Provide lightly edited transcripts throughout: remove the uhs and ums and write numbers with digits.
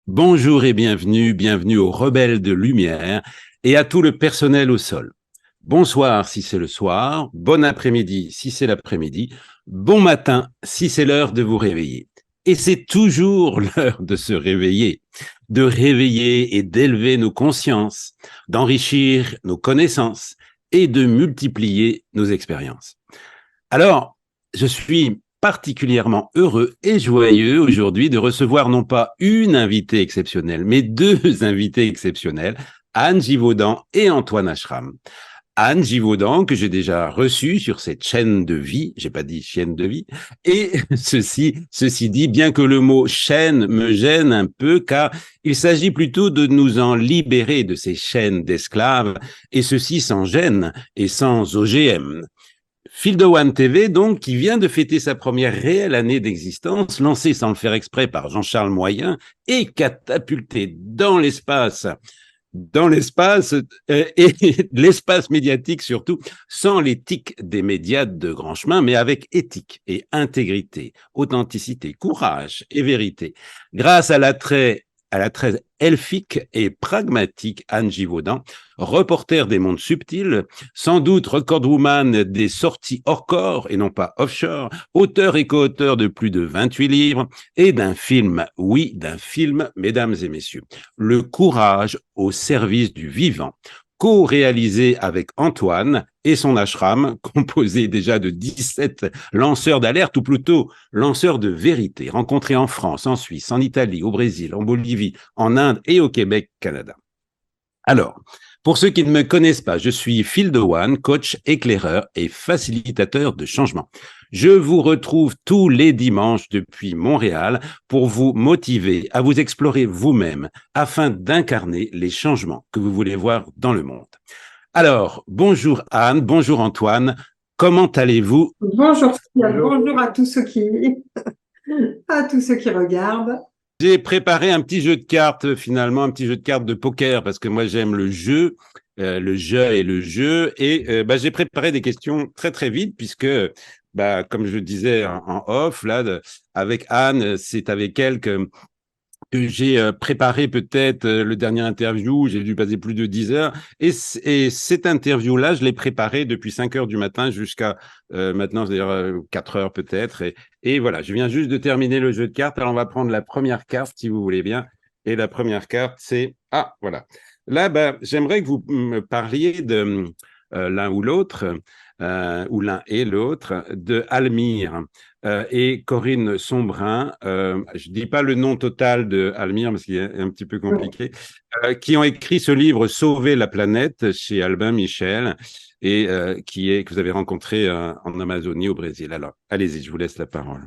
Bonjour et bienvenue aux rebelles de lumière et à tout le personnel au sol. Bonsoir si c'est le soir, bon après-midi si c'est l'après-midi, bon matin si c'est l'heure de vous réveiller. Et c'est toujours l'heure de se réveiller, de réveiller et d'élever nos consciences, d'enrichir nos connaissances et de multiplier nos expériences. Alors, je suis particulièrement heureux et joyeux aujourd'hui de recevoir non pas une invitée exceptionnelle, mais deux invités exceptionnels, Anne Givaudan et Antoine Ashram. Anne Givaudan, que j'ai déjà reçue sur cette chaîne de vie, j'ai pas dit chaîne de vie, et ceci dit, bien que le mot chaîne me gêne un peu, car il s'agit plutôt de nous en libérer de ces chaînes d'esclaves, et ceci sans gêne et sans OGM. Fil de One TV, donc, qui vient de fêter sa première réelle année d'existence, lancée sans le faire exprès par Jean-Charles Moyen et catapultée dans l'espace et l'espace médiatique surtout, sans l'éthique des médias de grand chemin, mais avec éthique et intégrité, authenticité, courage et vérité. Grâce à l'attrait elfique et pragmatique Anne Givaudan, reporter des mondes subtils, sans doute recordwoman des sorties hors corps et non pas offshore, auteur et co-auteur de plus de 28 livres et d'un film, oui, d'un film, mesdames et messieurs, Le courage au service du vivant, co-réalisé avec Antoine et son ashram, composé déjà de 17 lanceurs d'alerte, ou plutôt lanceurs de vérité, rencontrés en France, en Suisse, en Italie, au Brésil, en Bolivie, en Inde et au Québec, Canada. Alors, pour ceux qui ne me connaissent pas, je suis Phil Dewan, coach, éclaireur et facilitateur de changement. Je vous retrouve tous les dimanches depuis Montréal pour vous motiver à vous explorer vous-même afin d'incarner les changements que vous voulez voir dans le monde. Alors, bonjour Anne, bonjour Antoine, comment allez-vous? Bonjour, bonjour à tous à tous ceux qui regardent. J'ai préparé un petit jeu de cartes, finalement, un petit jeu de cartes de poker, parce que moi j'aime le jeu et le jeu. Et j'ai préparé des questions très très vite, puisque, comme je le disais en off, là, avec Anne, c'est avec elle que j'ai préparé peut-être le dernier interview, j'ai dû passer plus de 10 heures, et cette interview-là, je l'ai préparée depuis 5 heures du matin jusqu'à maintenant, c'est-à-dire 4 heures peut-être, et voilà, je viens juste de terminer le jeu de cartes, alors on va prendre la première carte, si vous voulez bien, et la première carte, c'est, ah, voilà. Là, j'aimerais que vous me parliez de l'un ou l'autre, ou l'un et l'autre, de Almire. Et Corinne Sombrin, je ne dis pas le nom total de Almire parce qu'il est un petit peu compliqué, qui ont écrit ce livre Sauver la planète chez Albin Michel et que vous avez rencontré en Amazonie au Brésil. Alors, allez-y, je vous laisse la parole.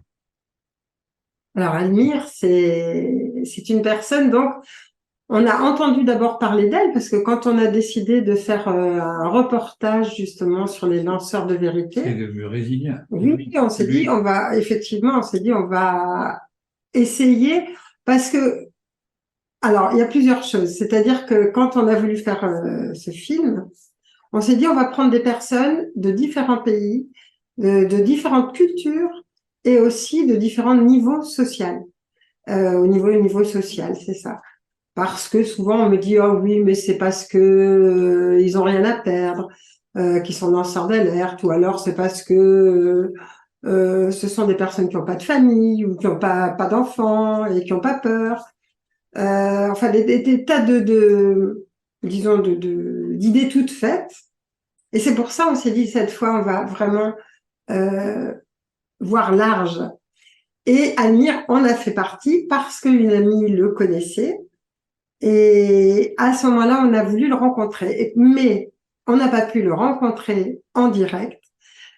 Alors, Almire, c'est une personne, donc, on a entendu d'abord parler d'elle parce que quand on a décidé de faire un reportage justement sur les lanceurs de vérité, c'est le brésilien. Oui, on s'est dit, on s'est dit, on va essayer parce que, alors, il y a plusieurs choses. C'est-à-dire que quand on a voulu faire ce film, on s'est dit, on va prendre des personnes de différents pays, de différentes cultures et aussi de différents niveaux sociaux. Au niveau social, c'est ça. Parce que souvent on me dit, oh oui, mais c'est parce que ils ont rien à perdre, qu'ils sont lanceurs d'alerte, ou alors c'est parce que ce sont des personnes qui n'ont pas de famille ou qui n'ont pas d'enfants et qui n'ont pas peur. Enfin, des tas disons, d'idées toutes faites. Et c'est pour ça, on s'est dit, cette fois, on va vraiment euh, voir large. Et Almire en a fait partie parce qu'une amie le connaissait. Et à ce moment-là, on a voulu le rencontrer. Mais on n'a pas pu le rencontrer en direct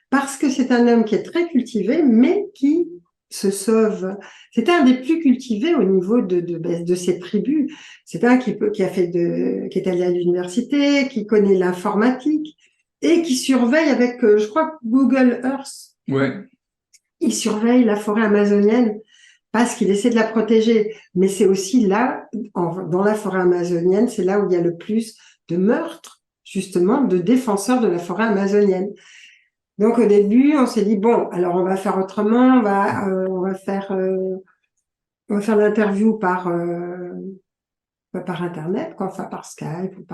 parce que c'est un homme qui est très cultivé, mais qui se sauve. C'est un des plus cultivés au niveau de ses tribus. C'est un qui est allé à l'université, qui connaît l'informatique et qui surveille avec, je crois, Google Earth. Ouais. Il surveille la forêt amazonienne parce qu'il essaie de la protéger. Mais c'est aussi là, dans la forêt amazonienne, c'est là où il y a le plus de meurtres, justement, de défenseurs de la forêt amazonienne. Donc au début, on s'est dit bon, alors on va faire autrement, on va faire on va faire l'interview par Internet, quoi, enfin par Skype ou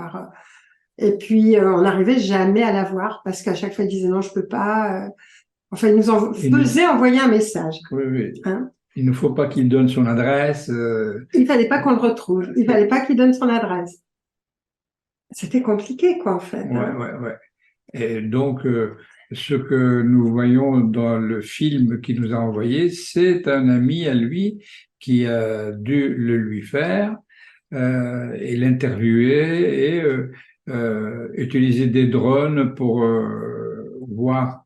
et puis on n'arrivait jamais à la voir parce qu'à chaque fois ils disaient non, je peux pas. Enfin, ils nous faisaient envoyer un message. Oui, oui. Hein. Il ne faut pas qu'il donne son adresse. Il fallait pas qu'on le retrouve. Il fallait pas qu'il donne son adresse. C'était compliqué, quoi, en fait. Ouais. Et donc, ce que nous voyons dans le film qu'il nous a envoyé, c'est un ami à lui qui a dû le lui faire et l'interviewer et utiliser des drones pour voir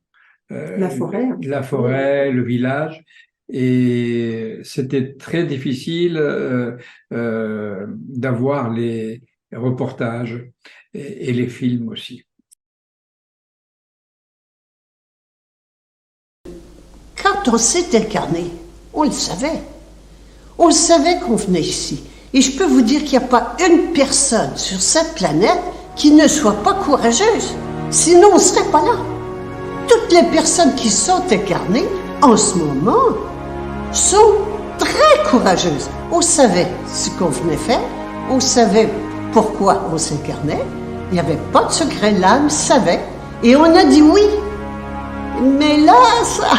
La forêt. la forêt, le village. Et c'était très difficile d'avoir les reportages et les films aussi. Quand on s'est incarné, on le savait. On le savait qu'on venait ici. Et je peux vous dire qu'il n'y a pas une personne sur cette planète qui ne soit pas courageuse. Sinon, on ne serait pas là. Toutes les personnes qui sont incarnées, en ce moment, sont très courageuses. On savait ce qu'on venait faire, on savait pourquoi on s'incarnait, il n'y avait pas de secret, l'âme savait, et on a dit oui. Mais là, ça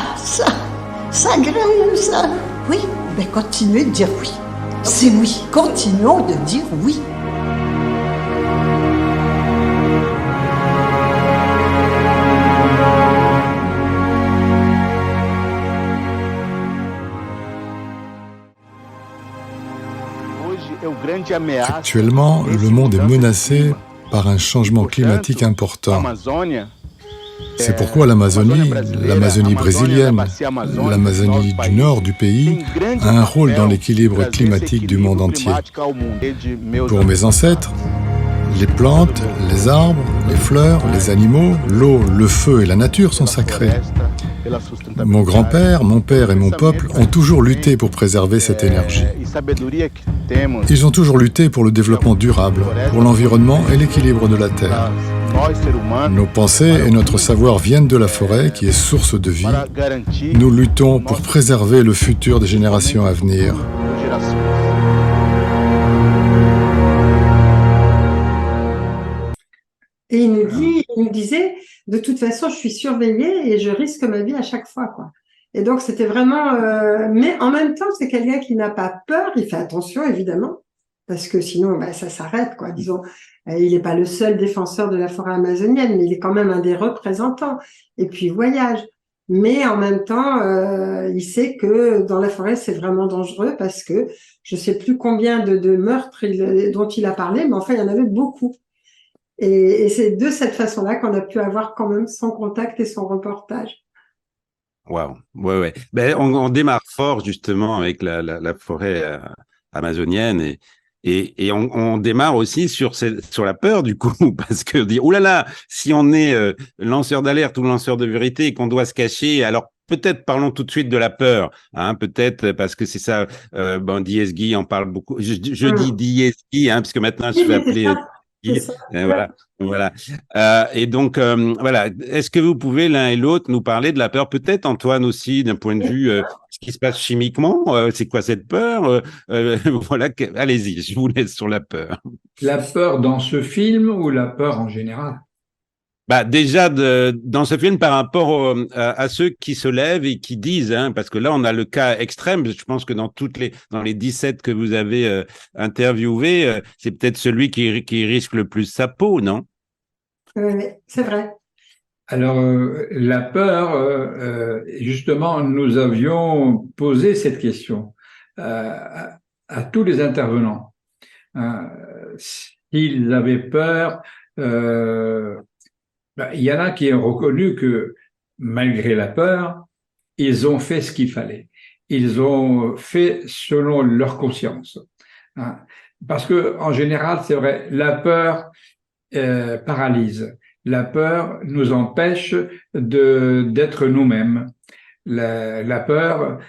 grince, ça. Oui, ben continuez de dire oui. C'est oui, continuons de dire oui. Actuellement, le monde est menacé par un changement climatique important. C'est pourquoi l'Amazonie brésilienne, l'Amazonie du nord du pays, a un rôle dans l'équilibre climatique du monde entier. Pour mes ancêtres, les plantes, les arbres, les fleurs, les animaux, l'eau, le feu et la nature sont sacrés. Mon grand-père, mon père et mon peuple ont toujours lutté pour préserver cette énergie. Ils ont toujours lutté pour le développement durable, pour l'environnement et l'équilibre de la Terre. Nos pensées et notre savoir viennent de la forêt qui est source de vie. Nous luttons pour préserver le futur des générations à venir. Et il nous disait, de toute façon, je suis surveillée et je risque ma vie à chaque fois, quoi. Et donc, c'était vraiment, mais en même temps, c'est quelqu'un qui n'a pas peur, il fait attention, évidemment, parce que sinon, ça s'arrête, quoi. Disons, il n'est pas le seul défenseur de la forêt amazonienne, mais il est quand même un des représentants. Et puis, il voyage. Mais en même temps, il sait que dans la forêt, c'est vraiment dangereux parce que je sais plus combien de meurtres dont il a parlé, mais enfin, il y en avait beaucoup. Et c'est de cette façon-là qu'on a pu avoir quand même son contact et son reportage. Waouh, ouais. Ben, on démarre fort justement avec la forêt amazonienne et on démarre aussi sur la peur du coup parce que dit oh là là, si on est lanceur d'alerte ou lanceur de vérité et qu'on doit se cacher, alors peut-être parlons tout de suite de la peur, hein, peut-être parce que c'est ça. DSG en parle beaucoup. Je dis DSG, hein, parce que maintenant je vais appeler. Voilà. Et donc, voilà. Est-ce que vous pouvez l'un et l'autre nous parler de la peur, peut-être Antoine aussi, d'un point de vue ce qui se passe chimiquement, c'est quoi cette peur voilà. Allez-y, je vous laisse sur la peur. La peur dans ce film ou la peur en général? Déjà dans ce film par rapport à ceux qui se lèvent et qui disent, hein, parce que là on a le cas extrême. Je pense que dans les 17 que vous avez interviewés, c'est peut-être celui qui risque le plus sa peau, non? Oui, c'est vrai. Alors la peur, justement, nous avions posé cette question à tous les intervenants. S'ils avaient peur. Il y en a qui ont reconnu que, malgré la peur, ils ont fait ce qu'il fallait. Ils ont fait selon leur conscience. Parce que, en général, c'est vrai, la peur paralyse. La peur nous empêche d'être nous-mêmes. La peur,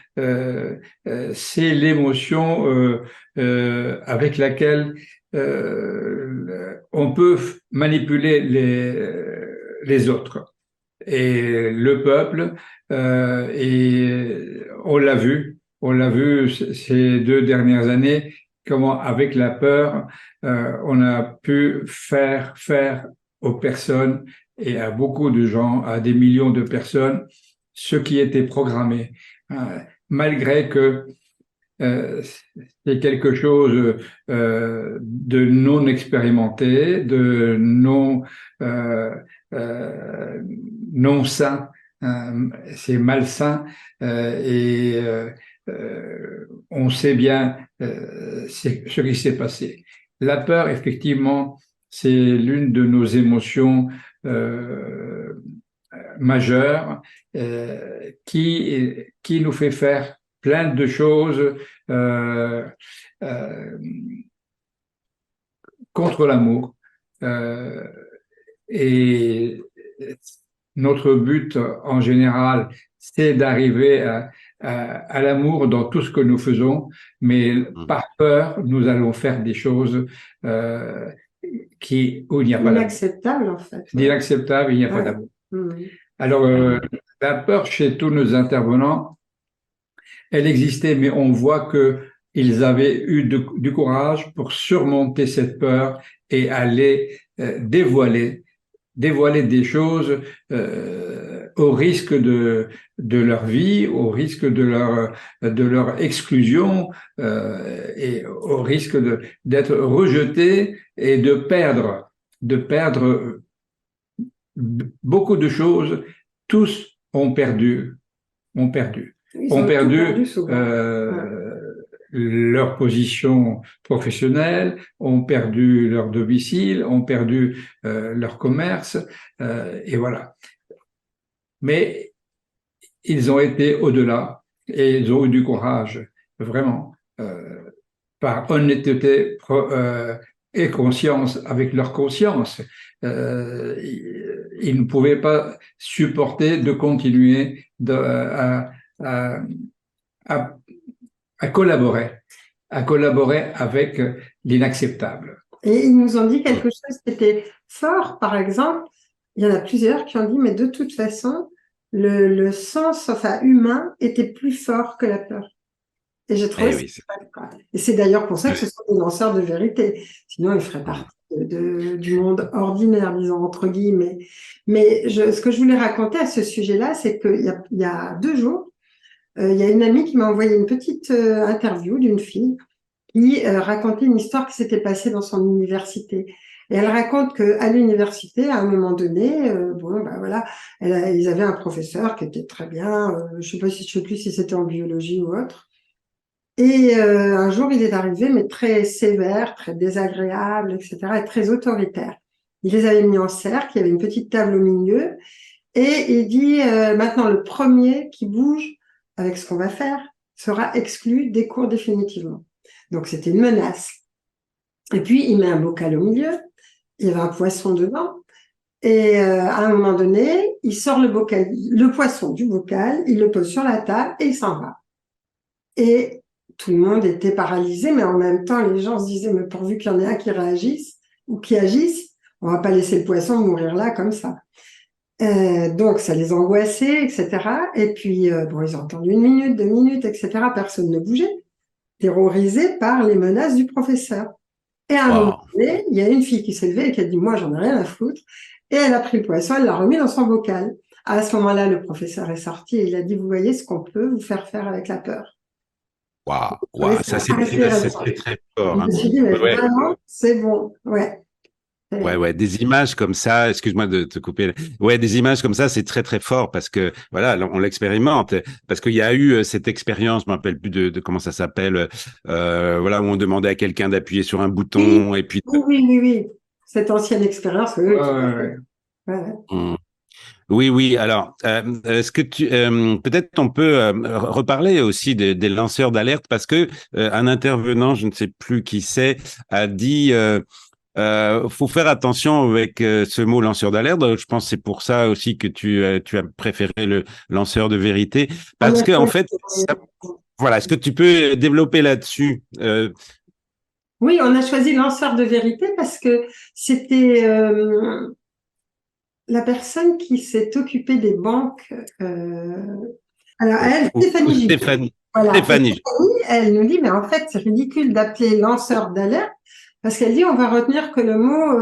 c'est l'émotion avec laquelle on peut manipuler les autres. Et le peuple, et on l'a vu On l'a vu ces 2 dernières années, comment avec la peur, on a pu faire aux personnes et à beaucoup de gens, à des millions de personnes, ce qui était programmé, malgré que c'est quelque chose de non expérimenté, de non sain, c'est malsain on sait bien ce qui s'est passé. La peur, effectivement, c'est l'une de nos émotions majeures qui nous fait faire plein de choses contre l'amour. Et notre but en général, c'est d'arriver à l'amour dans tout ce que nous faisons, mais par peur, nous allons faire des choses où il n'y a pas d'amour. Inacceptable, en fait. C'est inacceptable, il n'y a pas d'amour. Alors, la peur chez tous nos intervenants, elle existait, mais on voit qu'ils avaient eu du courage pour surmonter cette peur et aller dévoiler des choses au risque de leur vie, au risque de leur exclusion et au risque d'être rejetés et de perdre beaucoup de choses. Tous ont perdu leur position professionnelle, ont perdu leur domicile, ont perdu leur commerce, et voilà. Mais ils ont été au-delà et ils ont eu du courage, vraiment, par honnêteté et conscience, avec leur conscience. Ils ne pouvaient pas supporter de continuer à collaborer avec l'inacceptable. Et ils nous ont dit quelque chose qui était fort, par exemple, il y en a plusieurs qui ont dit, mais de toute façon, le sens humain était plus fort que la peur. Et j'ai trouvé et c'est d'ailleurs pour ça que ce sont des lanceurs de vérité. Sinon, ils feraient partie du monde ordinaire, disons, entre guillemets. Mais ce que je voulais raconter à ce sujet-là, c'est qu'il y a 2 jours, il y a une amie qui m'a envoyé une petite interview d'une fille qui racontait une histoire qui s'était passée dans son université. Et elle raconte qu'à l'université, à un moment donné, ils avaient un professeur qui était très bien, je sais plus si c'était en biologie ou autre. Et un jour, il est arrivé, mais très sévère, très désagréable, etc., et très autoritaire. Il les avait mis en cercle, il y avait une petite table au milieu, et il dit maintenant le premier qui bouge avec ce qu'on va faire sera exclu des cours définitivement. Donc c'était une menace. Et puis il met un bocal au milieu, il y avait un poisson dedans, et à un moment donné, il sort le poisson du bocal, il le pose sur la table et il s'en va. Et tout le monde était paralysé, mais en même temps, les gens se disaient, mais pourvu qu'il y en ait un qui réagisse ou qui agisse, on va pas laisser le poisson mourir là comme ça. Donc, ça les angoissait, etc. Et puis, ils ont entendu 1 minute, 2 minutes, etc. Personne ne bougeait, terrorisé par les menaces du professeur. Et à un moment donné, il y a une fille qui s'est levée et qui a dit, moi, j'en ai rien à foutre. Et elle a pris le poisson, elle l'a remis dans son bocal. À ce moment-là, le professeur est sorti et il a dit, vous voyez ce qu'on peut vous faire faire avec la peur. Ça c'est très fort. Je me suis dit, mais vraiment, c'est bon, des images comme ça, excuse-moi de te couper. Des images comme ça, c'est très très fort parce que voilà, on l'expérimente. Parce qu'il y a eu cette expérience, je me rappelle plus de comment ça s'appelle, où on demandait à quelqu'un d'appuyer sur un bouton et puis. Oui. Cette ancienne expérience. Oui. Alors, est-ce que peut-être on peut reparler aussi des lanceurs d'alerte parce que un intervenant, je ne sais plus qui c'est, a dit faut faire attention avec ce mot lanceur d'alerte. Je pense que c'est pour ça aussi que tu as préféré le lanceur de vérité parce que en fait, est-ce que tu peux développer là-dessus? Oui, on a choisi lanceur de vérité parce que c'était la personne qui s'est occupée des banques. Alors, elle, Stéphanie. Voilà. Stéphanie. Elle nous dit, mais en fait, c'est ridicule d'appeler lanceur d'alerte, parce qu'elle dit, on va retenir que le mot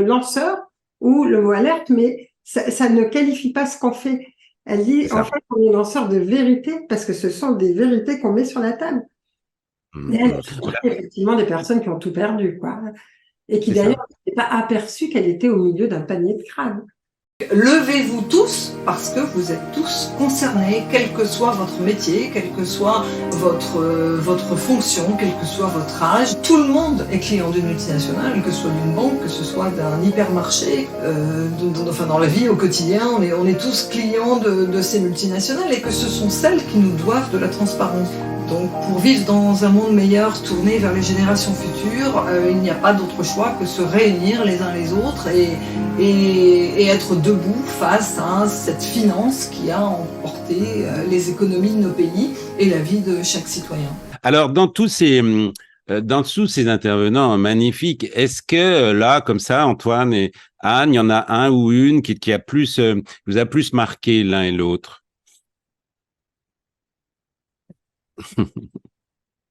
lanceur ou le mot alerte, mais ça ne qualifie pas ce qu'on fait. Elle dit, en fait, on est lanceur de vérité, parce que ce sont des vérités qu'on met sur la table. Et elle a effectivement des personnes qui ont tout perdu, quoi. Et qui d'ailleurs n'étaient pas aperçues qu'elle était au milieu d'un panier de crânes. Levez-vous tous parce que vous êtes tous concernés, quel que soit votre métier, quelle que soit votre fonction, quel que soit votre âge. Tout le monde est client d'une multinationale, que ce soit d'une banque, que ce soit d'un hypermarché. Enfin, dans la vie au quotidien, on est tous clients de ces multinationales et que ce sont celles qui nous doivent de la transparence. Donc pour vivre dans un monde meilleur, tourné vers les générations futures, il n'y a pas d'autre choix que se réunir les uns les autres et être debout face à cette finance qui a emporté les économies de nos pays et la vie de chaque citoyen. Alors dans tous ces intervenants magnifiques, est-ce que là, comme ça, Antoine et Anne, il y en a un ou une qui a plus, vous a plus marqué l'un et l'autre?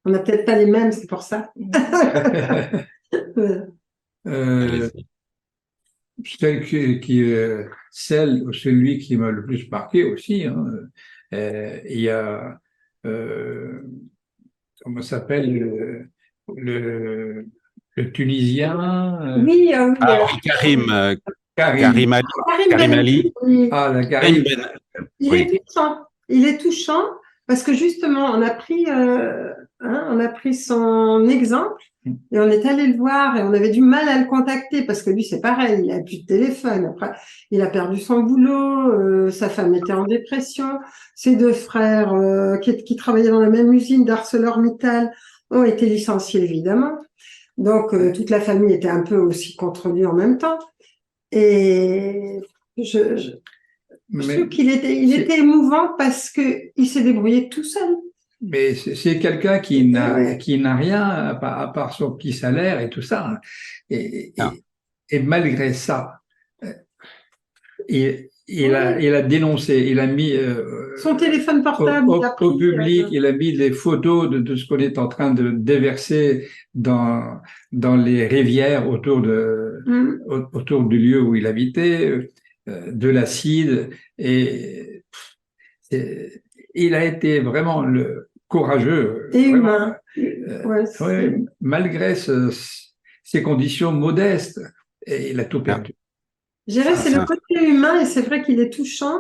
On n'a peut-être pas les mêmes, c'est pour ça. Celle ou celui qui m'a le plus marqué aussi, hein, il y a, comment s'appelle, le Tunisien. Oui, Karim Ali. Oui. Ah, la Karim. Il est touchant. Il est touchant parce que justement, on a pris son exemple et on est allé le voir et on avait du mal à le contacter parce que lui, c'est pareil, il a plus de téléphone. Après, il a perdu son boulot, sa femme était en dépression, ses deux frères qui travaillaient dans la même usine d'ArcelorMittal ont été licenciés évidemment. Donc toute la famille était un peu aussi contre lui en même temps. Et je trouve qu'il était émouvant parce que il s'est débrouillé tout seul. Mais c'est quelqu'un qui n'a rien à part son petit salaire et tout ça. Et malgré ça, il a dénoncé, il a mis son téléphone portable au public, il a mis des photos de ce qu'on est en train de déverser dans les rivières autour du lieu où il habitait, de l'acide, et il a été vraiment courageux et vraiment, humain. Malgré ses conditions modestes, et il a tout perdu. Je dirais c'est le côté humain, et c'est vrai qu'il est touchant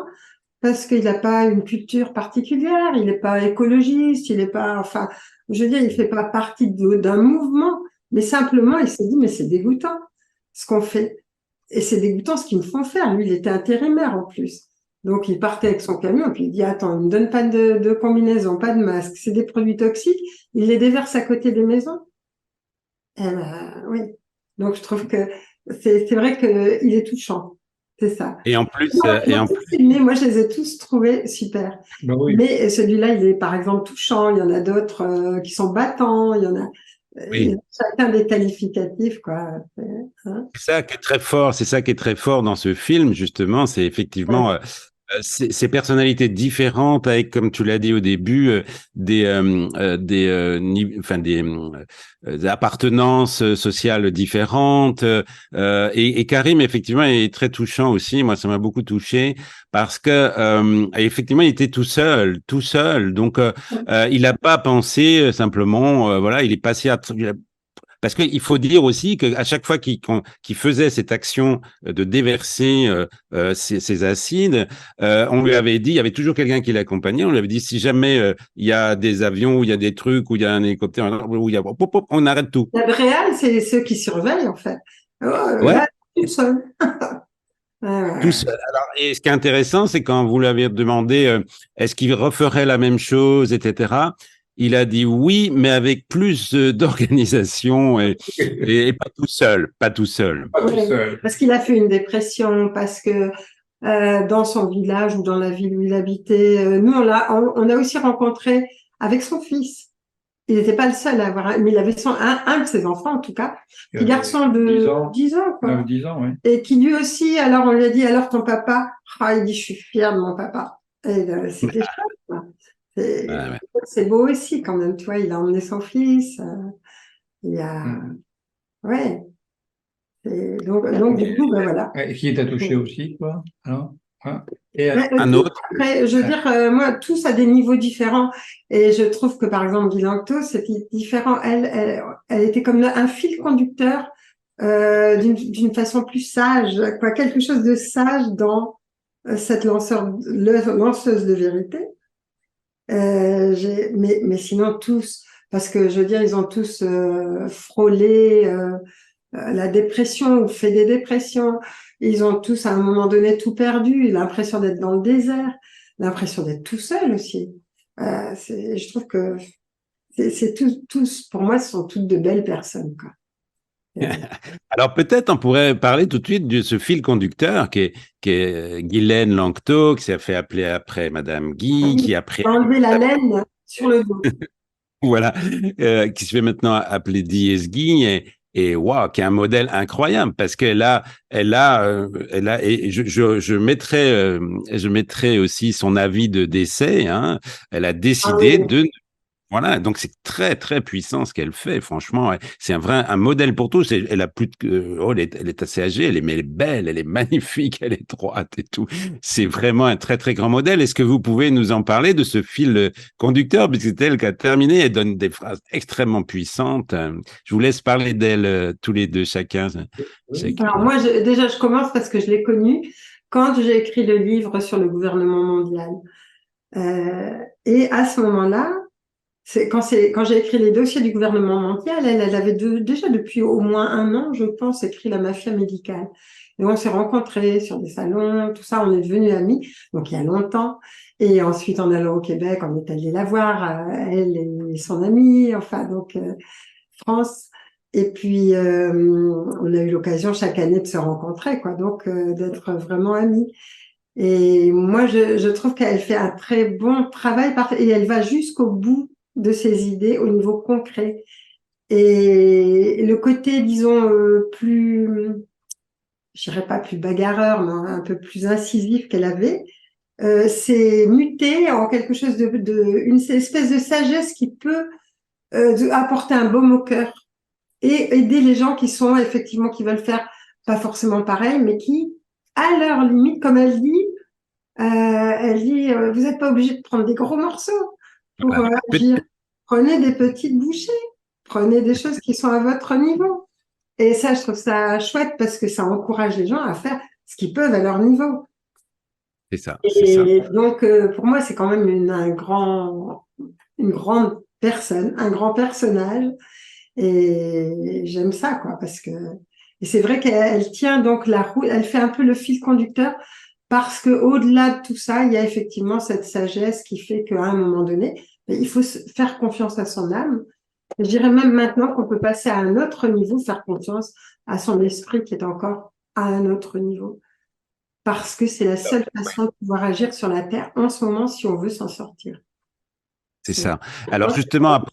parce qu'il n'a pas une culture particulière, il n'est pas écologiste, il n'est pas, enfin, je veux dire, il fait pas partie d'un mouvement, mais simplement il s'est dit mais c'est dégoûtant ce qu'on fait, et c'est dégoûtant ce qu'ils me font faire. Lui, il était intérimaire en plus, donc il partait avec son camion, puis il dit attends, il me donne pas de combinaison, pas de masque, c'est des produits toxiques, il les déverse à côté des maisons. Oui, donc je trouve que c'est vrai qu'il est touchant, c'est ça. Et en plus, moi je les ai tous trouvés super. Ben oui. Mais celui-là, il est par exemple touchant. Il y en a d'autres qui sont battants. Il y en a, il y a chacun des qualificatifs, quoi. Hein. C'est ça qui est très fort. C'est ça qui est très fort dans ce film, justement. C'est effectivement ces personnalités différentes avec, comme tu l'as dit au début, des appartenances sociales différentes. Et Karim, effectivement, est très touchant aussi. Moi, ça m'a beaucoup touché parce que effectivement, il était tout seul. Donc, il n'a pas pensé simplement, voilà, il est passé à parce qu'il faut dire aussi qu'à chaque fois qu'il faisait cette action de déverser ces acides, on lui avait dit, il y avait toujours quelqu'un qui l'accompagnait, on lui avait dit si jamais il y a des avions, ou il y a des trucs, ou il y a un hélicoptère, où il y a, on arrête tout. La réal, c'est ceux qui surveillent en fait. Là, tout seul. Tout seul. Alors, et ce qui est intéressant, c'est quand vous l'avez demandé, est-ce qu'il referait la même chose, etc. Il a dit oui, mais avec plus d'organisation et pas tout seul. Parce qu'il a fait une dépression, parce que dans son village ou dans la ville où il habitait, nous on a aussi rencontré avec son fils. Il n'était pas le seul à avoir, mais il avait un de ses enfants en tout cas, petit garçon de 10 ans, quoi. 10 ans, oui. Et qui lui aussi, alors on lui a dit alors ton papa, il dit je suis fier de mon papa. Et c'était chouette, quoi. Ouais. C'est beau aussi quand même, tu vois, il a emmené son fils. Il y a... Ouais. Donc du coup, ben voilà. Et qui t'a touché aussi, quoi? Alors, hein? Et, Un autre. Après, je veux dire, moi, tous à des niveaux différents. Et je trouve que, par exemple, Bilancto, c'est différent. Elle était comme un fil conducteur d'une façon plus sage, quoi, quelque chose de sage dans cette lanceuse de vérité. Mais sinon, tous, parce que, je veux dire, ils ont tous frôlé la dépression ou fait des dépressions. Ils ont tous, à un moment donné, tout perdu, l'impression d'être dans le désert, l'impression d'être tout seul aussi. Je trouve que c'est tous, pour moi, ce sont toutes de belles personnes, quoi. Alors peut-être on pourrait parler tout de suite de ce fil conducteur qui est Guylaine Lanctot, qui s'est fait appeler après Madame Guy, qui a pris Enlever la laine sur le dos. voilà, qui se fait maintenant appeler Diez Guy et wow, qui est un modèle incroyable parce qu'elle a, et je mettrai aussi son avis de décès. Hein, elle a décidé de voilà, donc c'est très très puissant ce qu'elle fait. Franchement, c'est un modèle pour tous. Elle a plus de, elle est assez âgée, mais elle est belle, elle est magnifique, elle est droite et tout. C'est vraiment un très très grand modèle. Est-ce que vous pouvez nous en parler de ce fil conducteur, puisque c'est elle qui a terminé. Elle donne des phrases extrêmement puissantes. Je vous laisse parler d'elle tous les deux chacun. Alors moi, déjà, je commence parce que je l'ai connue quand j'ai écrit le livre sur le gouvernement mondial. Et à ce moment-là, quand j'ai écrit les dossiers du gouvernement mondial, elle avait déjà depuis au moins 1 an, je pense, écrit La mafia médicale. Et on s'est rencontrés sur des salons, tout ça, on est devenus amis, donc il y a longtemps. Et ensuite, en allant au Québec, on est allé la voir, elle et son amie, enfin, donc France. Et puis, on a eu l'occasion chaque année de se rencontrer, quoi, donc d'être vraiment amis. Et moi, je trouve qu'elle fait un très bon travail et elle va jusqu'au bout de ses idées au niveau concret. Et le côté, disons, je dirais pas plus bagarreur, mais un peu plus incisif qu'elle avait, c'est muté en quelque chose une espèce de sagesse qui peut apporter un baume au cœur et aider les gens qui sont effectivement, qui veulent faire pas forcément pareil, mais qui, à leur limite, comme elle dit, vous n'êtes pas obligé de prendre des gros morceaux pour agir. Prenez des petites bouchées, prenez des choses qui sont à votre niveau. Et ça, je trouve ça chouette parce que ça encourage les gens à faire ce qu'ils peuvent à leur niveau. C'est ça. Et donc, pour moi, c'est quand même une grande personne, un grand personnage. Et j'aime ça, quoi, parce que et c'est vrai qu'elle tient donc la roue, elle fait un peu le fil conducteur. Parce que au-delà de tout ça, il y a effectivement cette sagesse qui fait qu'à un moment donné, il faut faire confiance à son âme. Je dirais même maintenant qu'on peut passer à un autre niveau, faire confiance à son esprit qui est encore à un autre niveau. Parce que c'est la seule façon de pouvoir agir sur la Terre en ce moment si on veut s'en sortir. C'est ça. Alors justement, à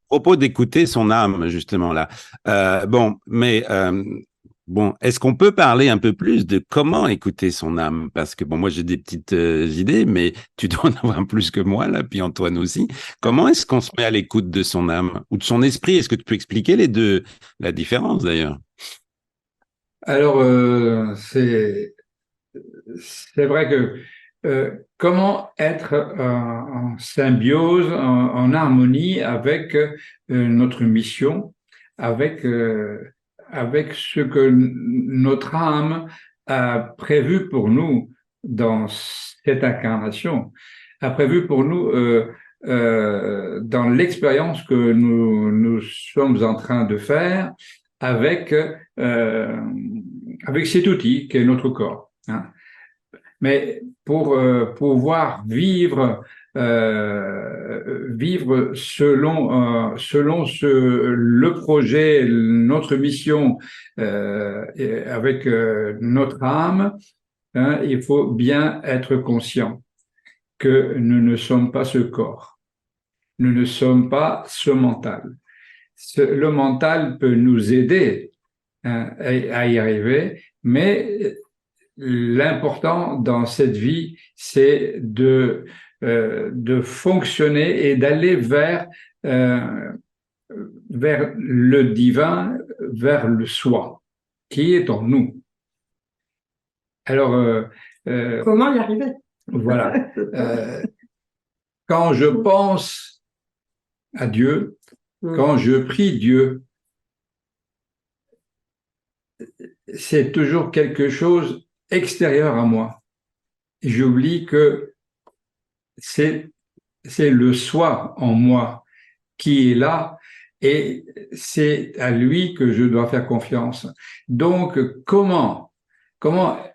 propos d'écouter son âme, justement là. Bon, est-ce qu'on peut parler un peu plus de comment écouter son âme? Parce que bon, moi j'ai des petites idées, mais tu dois en avoir plus que moi là, puis Antoine aussi. Comment est-ce qu'on se met à l'écoute de son âme ou de son esprit? Est-ce que tu peux expliquer les deux, la différence d'ailleurs? Alors, c'est vrai que comment être en symbiose, en harmonie avec notre mission, avec ce que notre âme a prévu pour nous dans cette incarnation, a prévu pour nous dans l'expérience que nous sommes en train de faire avec cet outil qui est notre corps. Hein. Mais pour pouvoir vivre selon le projet, notre mission avec notre âme, hein, il faut bien être conscient que nous ne sommes pas ce corps, nous ne sommes pas ce mental. Le mental peut nous aider, hein, à y arriver, mais l'important dans cette vie, c'est de fonctionner et d'aller vers le divin, vers le soi, qui est en nous. Alors, Comment y arriver? voilà. Quand je pense à Dieu, quand je prie Dieu, c'est toujours quelque chose extérieur à moi. J'oublie que c'est le soi en moi qui est là et c'est à lui que je dois faire confiance. Donc, comment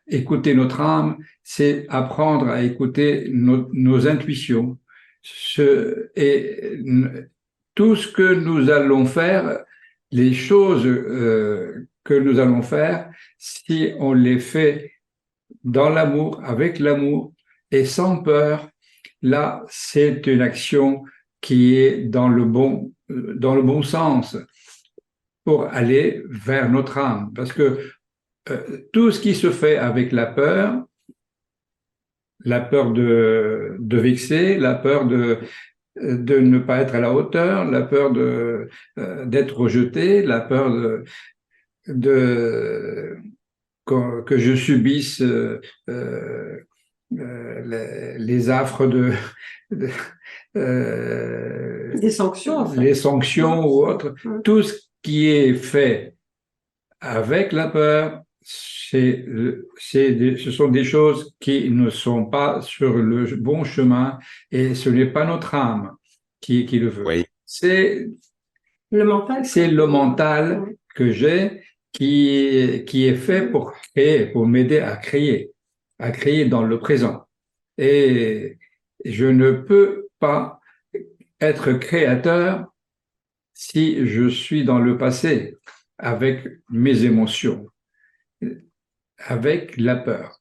écouter notre âme? C'est apprendre à écouter nos intuitions. Et tout ce que nous allons faire, les choses que nous allons faire, si on les fait dans l'amour, avec l'amour et sans peur, là, c'est une action qui est dans le bon sens pour aller vers notre âme. Parce que tout ce qui se fait avec la peur de vexer, la peur de ne pas être à la hauteur, la peur d'être rejeté, la peur que je subisse les affres des sanctions, en fait. Les sanctions ou autres. Tout ce qui est fait avec la peur, ce sont des choses qui ne sont pas sur le bon chemin et ce n'est pas notre âme qui le veut. Oui. C'est le mental. C'est le mental que j'ai qui est fait pour créer, pour m'aider à créer dans le présent. Et je ne peux pas être créateur si je suis dans le passé avec mes émotions, avec la peur.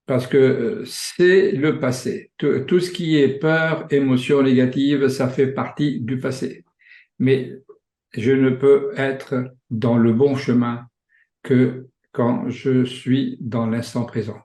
Parce que c'est le passé. Tout ce qui est peur, émotion négative, ça fait partie du passé. Mais je ne peux être dans le bon chemin que quand je suis dans l'instant présent.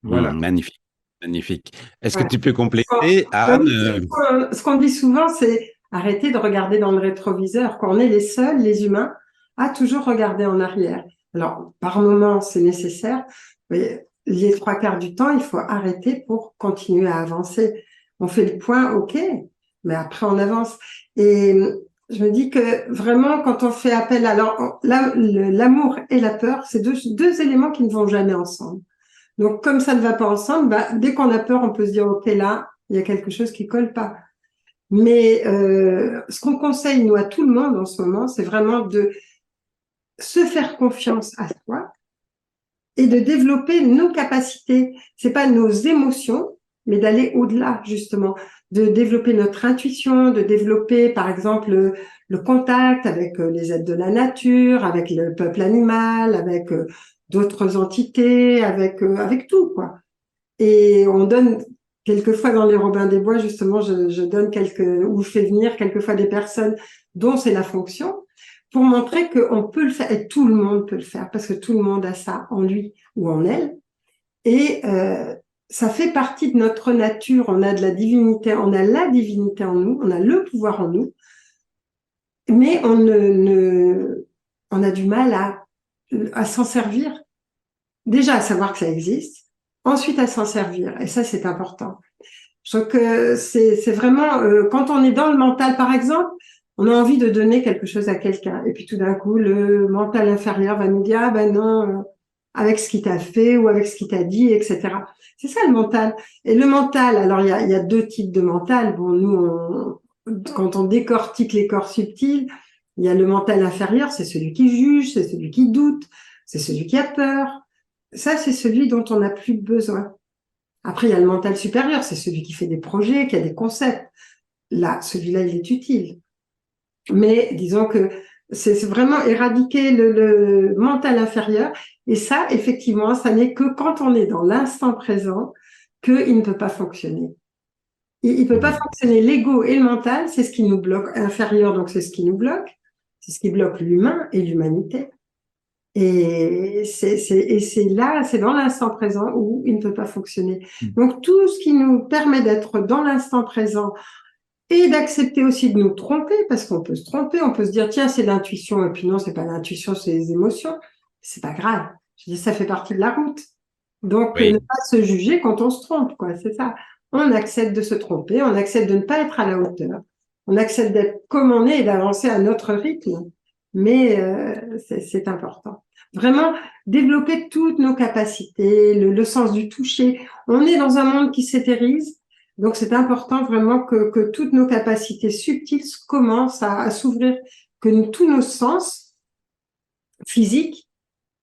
Voilà. Magnifique, magnifique. Est-ce que tu peux compléter, Anne? Ce qu'on dit souvent, c'est arrêter de regarder dans le rétroviseur. Quand on est les seuls, les humains, à toujours regarder en arrière. Alors, par moments, c'est nécessaire, mais les 3/4 du temps, il faut arrêter pour continuer à avancer. On fait le point, ok, mais après, on avance. Et je me dis que vraiment, quand on fait appel, alors l'amour et la peur, c'est deux éléments qui ne vont jamais ensemble. Donc, comme ça ne va pas ensemble, dès qu'on a peur, on peut se dire, ok, là, il y a quelque chose qui colle pas. Mais ce qu'on conseille, nous, à tout le monde en ce moment, c'est vraiment de se faire confiance à soi et de développer nos capacités. C'est pas nos émotions, mais d'aller au-delà, justement, de développer notre intuition, de développer, par exemple, le contact avec les êtres de la nature, avec le peuple animal, avec d'autres entités, avec tout, quoi. Et on donne quelquefois dans les Robins des Bois, justement, je donne ou je fais venir quelquefois des personnes dont c'est la fonction, pour montrer qu'on peut le faire, et tout le monde peut le faire, parce que tout le monde a ça en lui ou en elle. Et ça fait partie de notre nature, on a de la divinité, on a la divinité en nous, on a le pouvoir en nous, mais on a du mal à s'en servir. Déjà, à savoir que ça existe, ensuite à s'en servir, et ça, c'est important. Je trouve que c'est vraiment, quand on est dans le mental, par exemple, on a envie de donner quelque chose à quelqu'un, et puis tout d'un coup, le mental inférieur va nous dire, ah ben non, avec ce qu'il t'a fait ou avec ce qu'il t'a dit, etc. C'est ça le mental. Et le mental, alors il y a deux types de mental. Bon, nous, quand on décortique les corps subtils, il y a le mental inférieur, c'est celui qui juge, c'est celui qui doute, c'est celui qui a peur. Ça, c'est celui dont on n'a plus besoin. Après, il y a le mental supérieur, c'est celui qui fait des projets, qui a des concepts. Là, celui-là, il est utile. Mais disons que c'est vraiment éradiquer le mental inférieur. Et ça, effectivement, ça n'est que quand on est dans l'instant présent qu'il ne peut pas fonctionner. Il ne peut pas fonctionner. L'ego et le mental, c'est ce qui nous bloque. Inférieur, donc c'est ce qui nous bloque. C'est ce qui bloque l'humain et l'humanité. Et c'est là, c'est dans l'instant présent où il ne peut pas fonctionner. Donc, tout ce qui nous permet d'être dans l'instant présent et d'accepter aussi de nous tromper, parce qu'on peut se tromper, on peut se dire, tiens, c'est l'intuition, et puis non, c'est pas l'intuition, c'est les émotions. C'est pas grave. Je dis, ça fait partie de la route. Donc, Oui. ne pas se juger quand on se trompe, quoi, c'est ça. On accepte de se tromper, on accepte de ne pas être à la hauteur, on accepte d'être comme on est et d'avancer à notre rythme. Mais c'est important. Vraiment, développer toutes nos capacités, le sens du toucher. On est dans un monde qui s'éthérise, donc c'est important vraiment que toutes nos capacités subtiles commencent à s'ouvrir, que tous nos sens physiques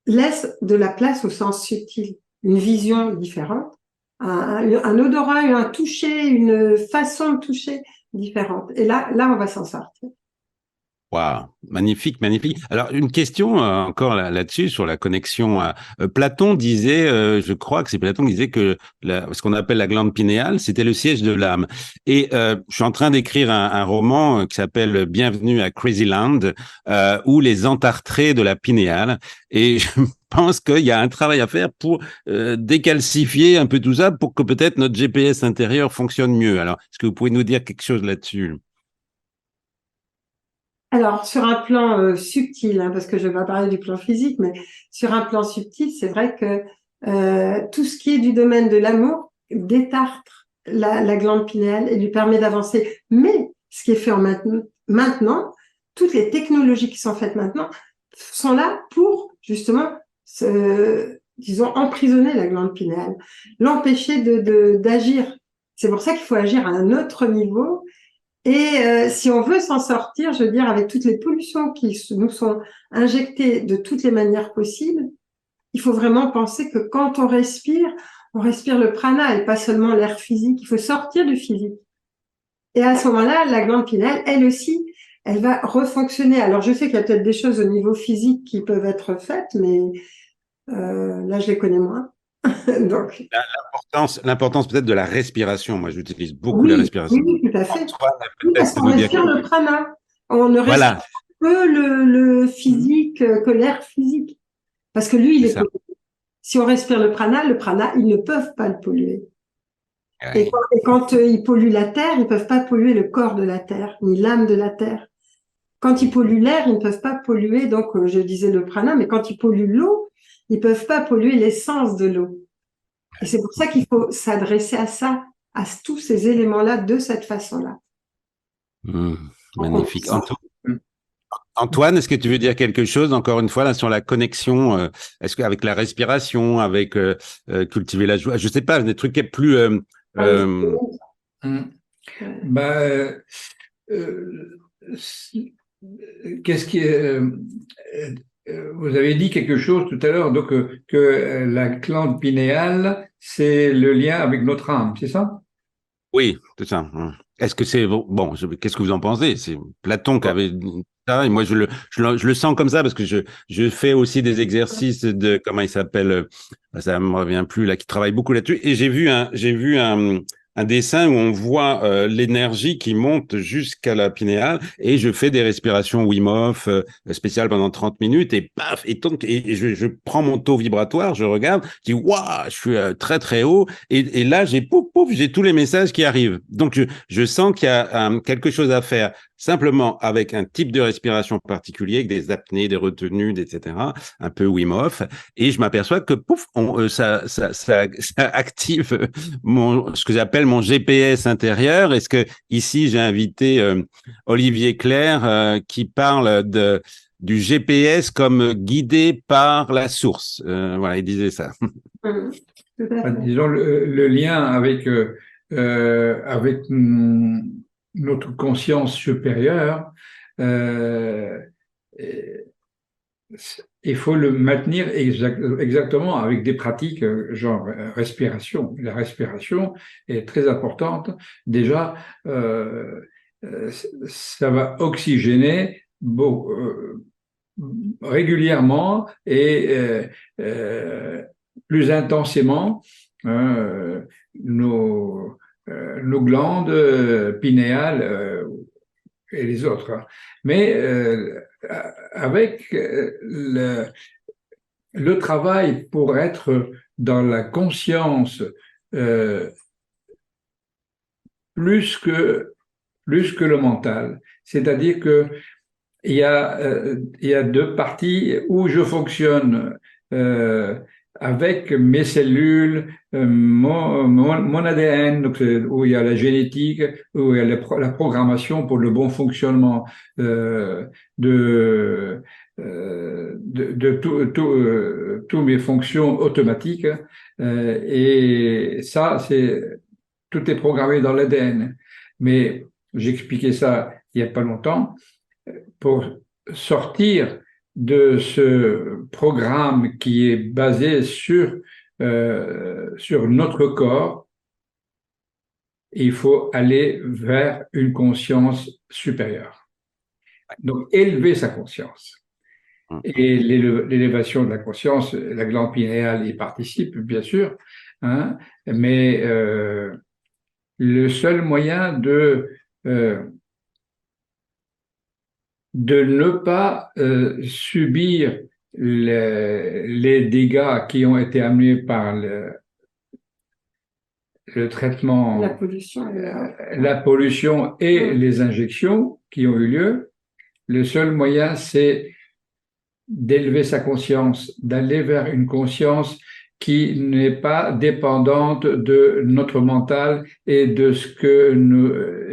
laissent de la place aux sens subtils, une vision différente, un odorat, un toucher, une façon de toucher différente. Et là, on va s'en sortir. Waouh, magnifique, magnifique. Alors, une question encore là-dessus, sur la connexion. Platon disait, je crois que c'est Platon qui disait que ce qu'on appelle la glande pinéale, c'était le siège de l'âme. Et je suis en train d'écrire un roman qui s'appelle Bienvenue à Crazyland, où les entartrés de la pinéale. Et je pense qu'il y a un travail à faire pour décalcifier un peu tout ça, pour que peut-être notre GPS intérieur fonctionne mieux. Alors, est-ce que vous pouvez nous dire quelque chose là-dessus? Alors, sur un plan subtil, parce que je vais pas parler du plan physique, mais sur un plan subtil, c'est vrai que tout ce qui est du domaine de l'amour détartre la glande pinéale et lui permet d'avancer. Mais ce qui est fait maintenant, toutes les technologies qui sont faites maintenant sont là pour justement, disons, emprisonner la glande pinéale, l'empêcher d'agir. C'est pour ça qu'il faut agir à un autre niveau. Et si on veut s'en sortir, je veux dire, avec toutes les pollutions qui nous sont injectées de toutes les manières possibles, il faut vraiment penser que quand on respire le prana et pas seulement l'air physique. Il faut sortir du physique. Et à ce moment-là, la glande pinéale, elle aussi, elle va refonctionner. Alors, je sais qu'il y a peut-être des choses au niveau physique qui peuvent être faites, mais là, je les connais moins. Donc, L'importance peut-être de la respiration. Moi, j'utilise beaucoup la respiration. Oui, tout à fait. Antoine, Oui, parce qu'on respire le prana. On ne respire que le physique, que l'air physique. Parce que lui, il est pollué. Si on respire le prana, ils ne peuvent pas le polluer. Ouais. Et quand ils polluent la terre, ils ne peuvent pas polluer le corps de la terre, ni l'âme de la terre. Quand ils polluent l'air, ils ne peuvent pas polluer, donc je disais le prana, mais quand ils polluent l'eau, ils ne peuvent pas polluer l'essence de l'eau. Et c'est pour ça qu'il faut s'adresser à ça, à tous ces éléments-là de cette façon-là. Magnifique. Antoine, est-ce que tu veux dire quelque chose, encore une fois, là, sur la connexion, est-ce qu'avec la respiration, avec cultiver la joie, je sais pas, des trucs plus... Qu'est-ce qui est... vous avez dit quelque chose tout à l'heure, donc que la glande pinéale, c'est le lien avec notre âme, c'est ça? Oui, c'est ça. Est-ce que c'est bon, qu'est-ce que vous en pensez? C'est Platon qui avait ça, et moi je le sens comme ça parce que je fais aussi des exercices de comment il s'appelle, ça me revient plus là, qui travaille beaucoup là-dessus, et j'ai vu un dessin où on voit l'énergie qui monte jusqu'à la pinéale, et je fais des respirations Wim Hof spéciales pendant 30 minutes, et paf, et je prends mon taux vibratoire, je regarde, je dis waouh, je suis très très haut, et là j'ai j'ai tous les messages qui arrivent. Donc je sens qu'il y a quelque chose à faire simplement avec un type de respiration particulier, avec des apnées, des retenues, etc., un peu Wim Hof, et je m'aperçois que pouf, ça active ce que j'appelle mon GPS intérieur. Est-ce que ici j'ai invité Olivier Clerc qui parle du GPS comme guidé par la source. Voilà, il disait ça. Disons le lien avec notre conscience supérieure, il faut le maintenir exactement avec des pratiques genre respiration. La respiration est très importante. Déjà, ça va oxygéner régulièrement et plus intensément nos glandes pinéales et les autres. Mais avec le travail pour être dans la conscience plus que le mental. C'est-à-dire que il y a deux parties où je fonctionne avec mes cellules, mon ADN, donc, où il y a la génétique, où il y a la programmation pour le bon fonctionnement de tous mes fonctions automatiques. Et ça, tout est programmé dans l'ADN. Mais j'expliquais ça il n'y a pas longtemps. Pour sortir de ce programme qui est basé sur notre corps, il faut aller vers une conscience supérieure. Donc, élever sa conscience. Et l'élévation de la conscience, la glande pinéale y participe, bien sûr, hein, mais le seul moyen de ne pas subir les dégâts qui ont été amenés par le traitement, la pollution et les injections qui ont eu lieu. Le seul moyen, c'est d'élever sa conscience, d'aller vers une conscience qui n'est pas dépendante de notre mental et de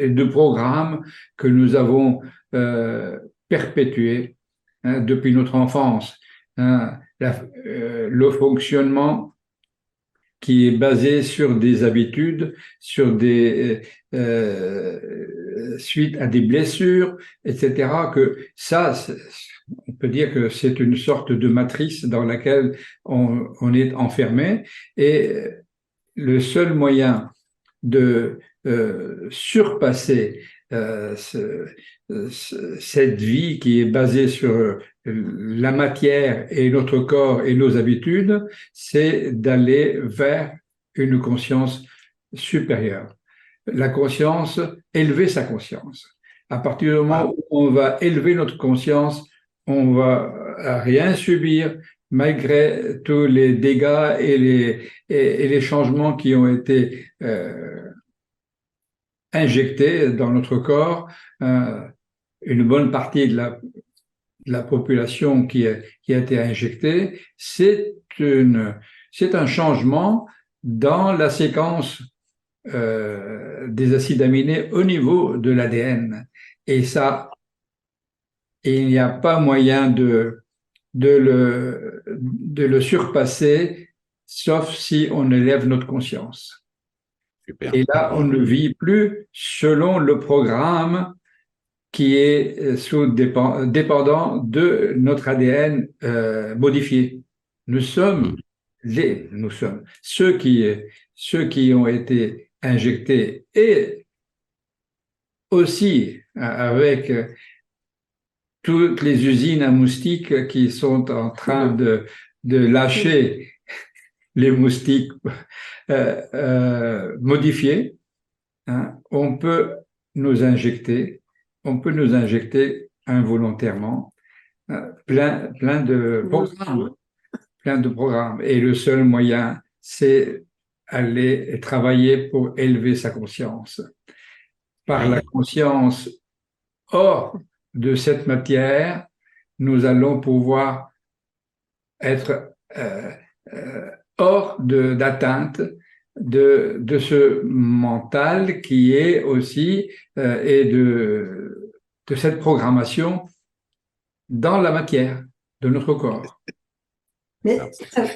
de programmes que nous avons perpétués depuis notre enfance. Le fonctionnement qui est basé sur des habitudes, sur suite à des blessures, etc. Que ça, on peut dire que c'est une sorte de matrice dans laquelle on est enfermé, et le seul moyen de surpasser cette vie qui est basée sur la matière et notre corps et nos habitudes, c'est d'aller vers une conscience supérieure. La conscience, élever sa conscience. À partir du moment où on va élever notre conscience, on va rien subir malgré tous les dégâts et les changements qui ont été injectés dans notre corps. Une bonne partie de la population qui a été injectée, c'est un changement dans la séquence des acides aminés au niveau de l'ADN. Et ça, il n'y a pas moyen de le surpasser, sauf si on élève notre conscience. Super. Et là, on ne vit plus selon le programme qui est dépendant de notre ADN modifié. Nous sommes ceux qui ont été injectés, et aussi avec toutes les usines à moustiques qui sont en train de lâcher les moustiques modifiés, hein, on peut nous injecter involontairement plein de programmes. Et le seul moyen, c'est aller travailler pour élever sa conscience. Par la conscience hors de cette matière, nous allons pouvoir être hors d'atteinte de ce mental qui est aussi et de cette programmation dans la matière de notre corps. Mais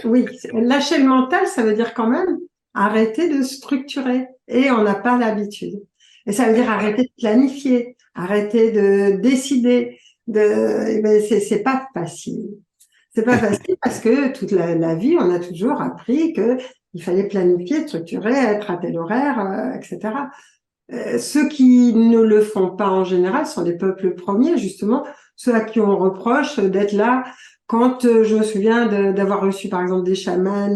oui, lâcher le mental, ça veut dire quand même arrêter de structurer, et on n'a pas l'habitude. Et ça veut dire arrêter de planifier, arrêter de décider. C'est pas facile. C'est pas facile parce que toute la vie, on a toujours appris que il fallait planifier, structurer, être à tel horaire, etc. Ceux qui ne le font pas en général sont les peuples premiers, justement, ceux à qui on reproche d'être là. Quand je me souviens d'avoir reçu, par exemple, des chamans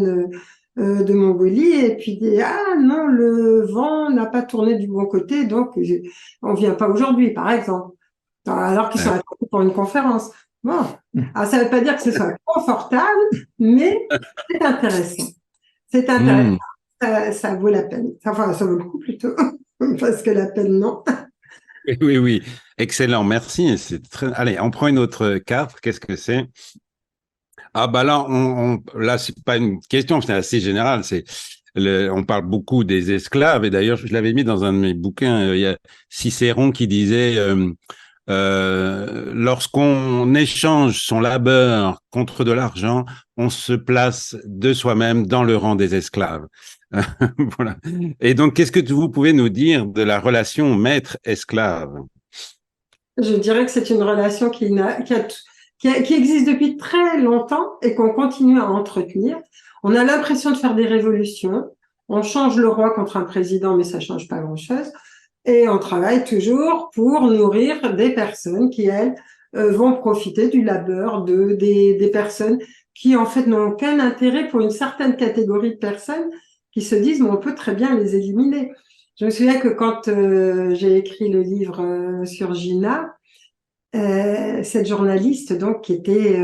de Mongolie, et puis ah non, le vent n'a pas tourné du bon côté, donc on vient pas aujourd'hui, par exemple, alors qu'ils sont attendus pour une conférence. Bon, alors ça ne veut pas dire que ce soit confortable, mais c'est intéressant. C'est intéressant. Ça vaut la peine. Enfin, ça vaut le coup plutôt, parce que la peine, non. Oui, oui, oui. Excellent, merci. C'est très... Allez, on prend une autre carte. Qu'est-ce que c'est? Ah bah là, là, c'est pas une question, c'est assez général. On parle beaucoup des esclaves, et d'ailleurs, je l'avais mis dans un de mes bouquins. Il y a Cicéron qui disait lorsqu'on échange son labeur contre de l'argent, on se place de soi-même dans le rang des esclaves. Voilà. Et donc, qu'est-ce que vous pouvez nous dire de la relation maître-esclave? Je dirais que c'est une relation qui existe depuis très longtemps et qu'on continue à entretenir. On a l'impression de faire des révolutions. On change le roi contre un président, mais ça change pas grand-chose. Et on travaille toujours pour nourrir des personnes qui, elles, vont profiter du labeur des personnes qui, en fait, n'ont aucun intérêt pour une certaine catégorie de personnes qui se disent, mais on peut très bien les éliminer. Je me souviens que quand j'ai écrit le livre sur Gina, cette journaliste donc qui était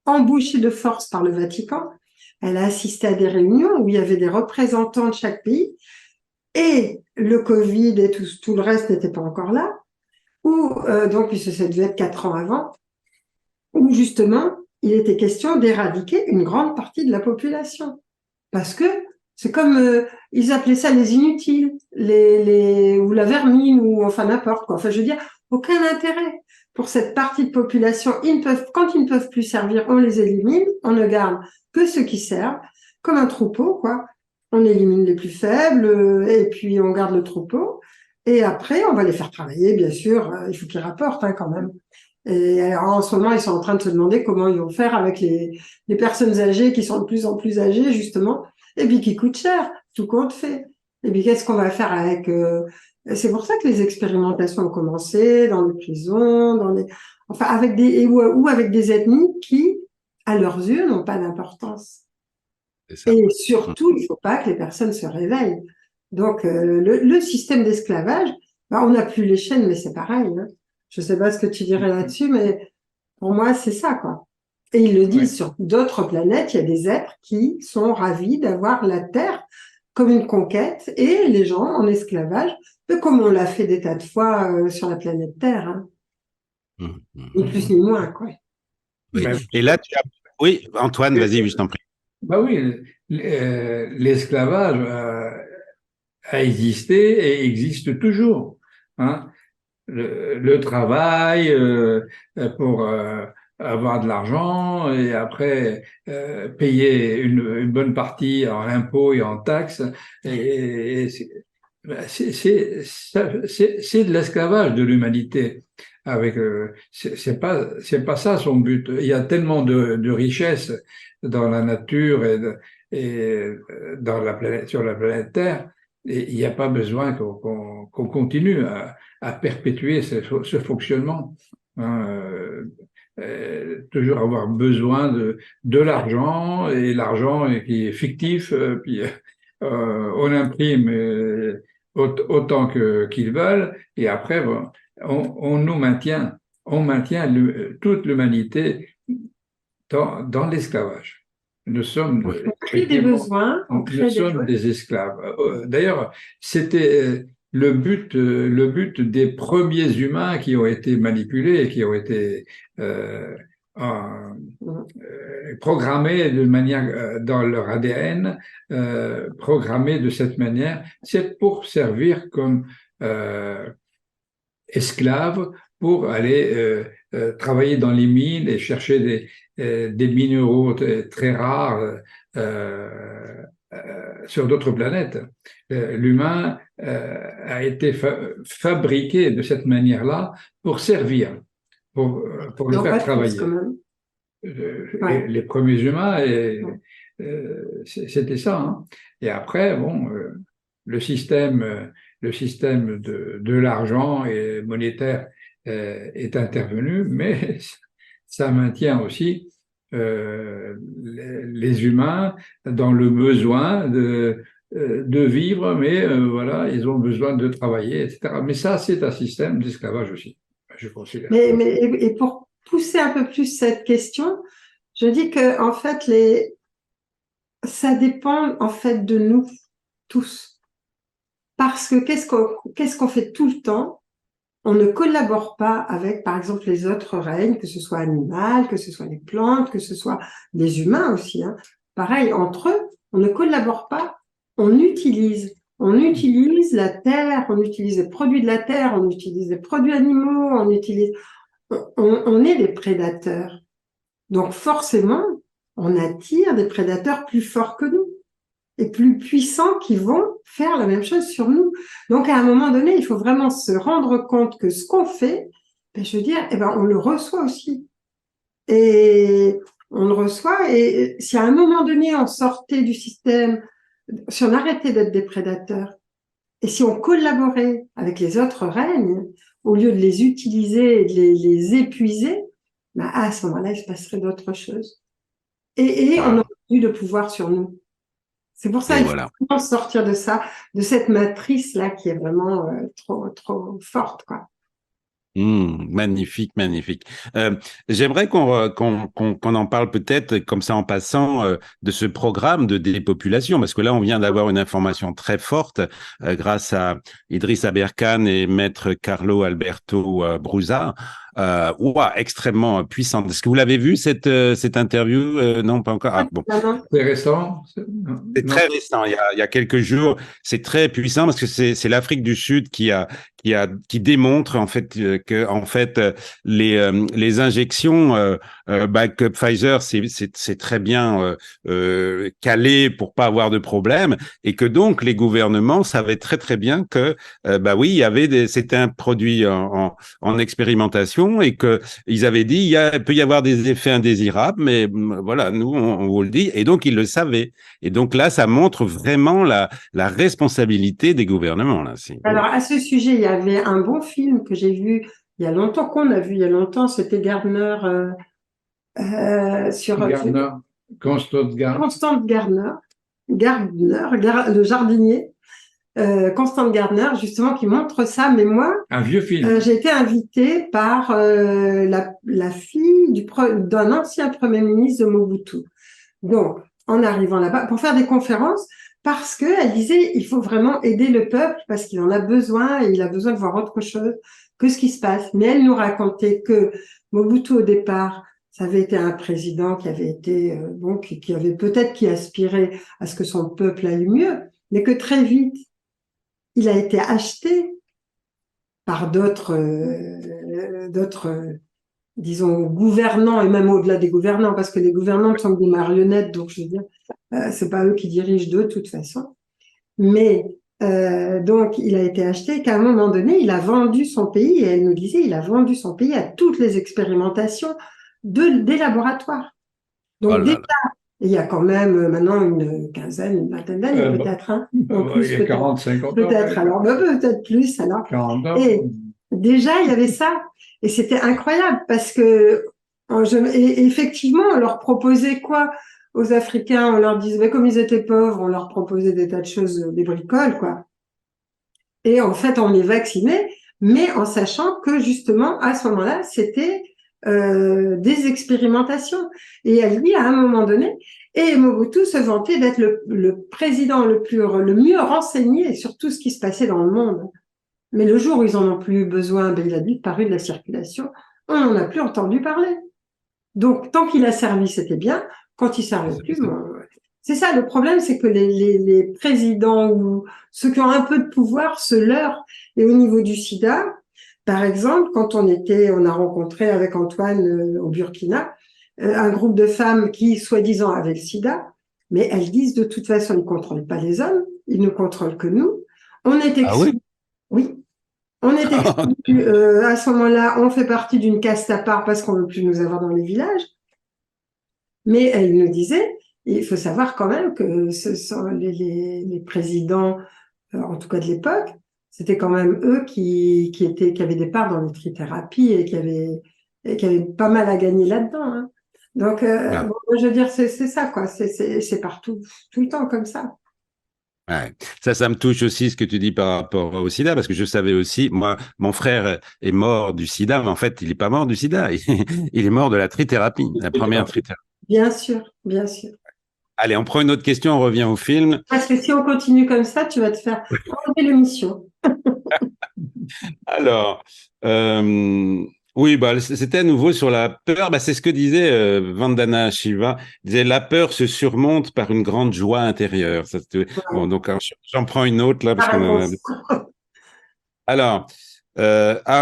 embauchée de force par le Vatican, elle a assisté à des réunions où il y avait des représentants de chaque pays et le Covid et tout le reste n'était pas encore là, où donc puisque ça devait être 4 ans avant, où justement il était question d'éradiquer une grande partie de la population parce que c'est comme ils appelaient ça les inutiles, ou la vermine, ou enfin n'importe quoi. Enfin, je veux dire, aucun intérêt pour cette partie de population. Quand ils ne peuvent plus servir, on les élimine. On ne garde que ceux qui servent, comme un troupeau, quoi. On élimine les plus faibles et puis on garde le troupeau. Et après, on va les faire travailler, bien sûr. Il faut qu'ils rapportent quand même. Et alors, en ce moment, ils sont en train de se demander comment ils vont faire avec les personnes âgées qui sont de plus en plus âgées, justement, et puis qui coûtent cher, tout compte fait. Et puis, qu'est-ce qu'on va faire avec... C'est pour ça que les expérimentations ont commencé dans les prisons, enfin, ou avec des ethnies qui, à leurs yeux, n'ont pas d'importance. Et surtout, il ne faut pas que les personnes se réveillent. Donc, le système d'esclavage, on n'a plus les chaînes, mais c'est pareil. Hein. Je ne sais pas ce que tu dirais là-dessus, mais pour moi, c'est ça, quoi. Et ils le disent, sur d'autres planètes, il y a des êtres qui sont ravis d'avoir la Terre comme une conquête et les gens en esclavage, comme on l'a fait des tas de fois sur la planète Terre. Hein. Ni plus ni moins, quoi. Oui. Et là, oui, Antoine, vas-y, je t'en prie. Bah oui, l'esclavage a existé et existe toujours. Hein. Le travail pour avoir de l'argent et après payer une bonne partie en impôts et en taxes. Et c'est de l'esclavage de l'humanité. Avec c'est pas ça son but. Il y a tellement de richesses dans la nature et dans la planète, sur la planète Terre, et il n'y a pas besoin qu'on continue à perpétuer ce fonctionnement. Hein, toujours avoir besoin de l'argent, et l'argent qui est fictif, puis on imprime autant qu'ils veulent, et après bon, on maintient toute l'humanité dans l'esclavage. Nous sommes, des besoins, nous sommes des esclaves. D'ailleurs, c'était le but des premiers humains qui ont été manipulés et qui ont été programmés de manière dans leur ADN, programmés de cette manière, c'est pour servir comme esclaves pour aller travailler dans les mines et chercher des minéraux très rares sur d'autres planètes. L'humain a été fabriqué de cette manière-là pour servir, pour le faire travailler. Les premiers humains, c'était ça. Hein. Et après, bon, le système de l'argent et monétaire est intervenu, mais ça maintient aussi les humains dans le besoin de vivre, mais voilà, ils ont besoin de travailler, etc. Mais ça, c'est un système d'esclavage aussi, je considère. Et pousser un peu plus cette question, je dis que en fait ça dépend en fait de nous tous. Parce que qu'est-ce qu'on fait tout le temps? On ne collabore pas avec, par exemple, les autres règnes, que ce soit animal, que ce soit les plantes, que ce soit les humains aussi. Hein. Pareil, entre eux, on ne collabore pas, on utilise. On utilise la terre, on utilise les produits de la terre, on utilise les produits animaux, on est des prédateurs. Donc forcément, on attire des prédateurs plus forts que nous et plus puissants qui vont faire la même chose sur nous. Donc, à un moment donné, il faut vraiment se rendre compte que ce qu'on fait, je veux dire, on le reçoit aussi. Et on le reçoit, et si à un moment donné, on sortait du système, si on arrêtait d'être des prédateurs, et si on collaborait avec les autres règnes, au lieu de les utiliser et de les épuiser, à ce moment-là, il se passerait d'autres choses. Et on aurait plus de pouvoir sur nous. C'est pour ça qu'il faut vraiment sortir de ça, de cette matrice-là qui est vraiment trop forte, quoi. Magnifique, magnifique. J'aimerais qu'on en parle peut-être comme ça en passant de ce programme de dépopulation, parce que là on vient d'avoir une information très forte grâce à Idriss Aberkane et maître Carlo Alberto Brusa. Extrêmement puissante. Est-ce que vous l'avez vu cette interview? Non, pas encore. Ah, bon. C'est récent. C'est très récent. Il y a quelques jours. C'est très puissant parce que c'est l'Afrique du Sud qui démontre en fait que les injections que Pfizer c'est très bien calé pour pas avoir de problème, et que donc les gouvernements savaient très très bien que c'était un produit en expérimentation, et que ils avaient dit il peut y avoir des effets indésirables, mais voilà, nous on vous le dit, et donc ils le savaient. Et donc là, ça montre vraiment la responsabilité des gouvernements là. Alors à ce sujet, il y avait un bon film que j'ai vu il y a longtemps, c'était Gardner Constance Gardner, le jardinier. Constance Gardner, justement, qui montre ça. Mais moi, un vieux film. J'ai été invitée par la fille d'un ancien premier ministre de Mobutu. Donc, en arrivant là-bas, pour faire des conférences, parce qu'elle disait, il faut vraiment aider le peuple parce qu'il en a besoin, et il a besoin de voir autre chose que ce qui se passe. Mais elle nous racontait que Mobutu, au départ, ça avait été un président qui avait été, qui avait peut-être qui aspirait à ce que son peuple aille mieux, mais que très vite, il a été acheté par d'autres, disons, gouvernants, et même au-delà des gouvernants, parce que les gouvernants sont des marionnettes, donc je veux dire, c'est pas eux qui dirigent de toute façon. Mais donc, il a été acheté, qu'à un moment donné, il a vendu son pays, et elle nous disait, il a vendu son pays à toutes les expérimentations des laboratoires. Donc, déjà, il y a quand même maintenant une vingtaine d'années, peut-être. Hein, il y a 40, 50 ans. Peut-être, alors, peut-être plus, alors. 40 ans. Et déjà, il y avait ça. Et c'était incroyable parce que, et effectivement, on leur proposait quoi aux Africains? On leur disait, comme ils étaient pauvres, on leur proposait des tas de choses, des bricoles, quoi. Et en fait, on les vaccinait, mais en sachant que justement, à ce moment-là, c'était des expérimentations. Et elle dit à un moment donné, et Mobutu se vantait d'être le président le mieux renseigné sur tout ce qui se passait dans le monde. Mais le jour où ils en ont plus besoin, il a disparu de la circulation, on n'en a plus entendu parler. Donc, tant qu'il a servi, c'était bien. Quand il ne servait plus, c'est ça, le problème, c'est que les présidents ou ceux qui ont un peu de pouvoir se leurrent. Et au niveau du sida, par exemple, quand on a rencontré avec Antoine au Burkina, un groupe de femmes qui, soi-disant, avaient le sida, mais elles disent de toute façon, ils ne contrôlent pas les hommes, ils ne contrôlent que nous. On est exclus. Oui. On est exclus. À ce moment-là, on fait partie d'une caste à part parce qu'on ne veut plus nous avoir dans les villages. Mais elle nous disait, il faut savoir quand même que ce sont les présidents, en tout cas de l'époque, c'était quand même eux qui avaient des parts dans les trithérapies et qui avaient pas mal à gagner là-dedans. Hein. Donc, je veux dire, c'est ça, quoi. C'est partout, tout le temps comme ça. Ouais. Ça me touche aussi ce que tu dis par rapport au sida, parce que je savais aussi, moi, mon frère est mort du sida, mais en fait, il n'est pas mort du sida, il est mort de la trithérapie, la première trithérapie. Bien sûr, bien sûr. Allez, on prend une autre question, on revient au film. Parce que si on continue comme ça, tu vas te faire enlever l'émission. Alors, oui, bah, c'était à nouveau sur la peur. Bah, c'est ce que disait Vandana Shiva. Il disait la peur se surmonte par une grande joie intérieure. Bon, donc alors, j'en prends une autre là parce qu'on en a. Alors,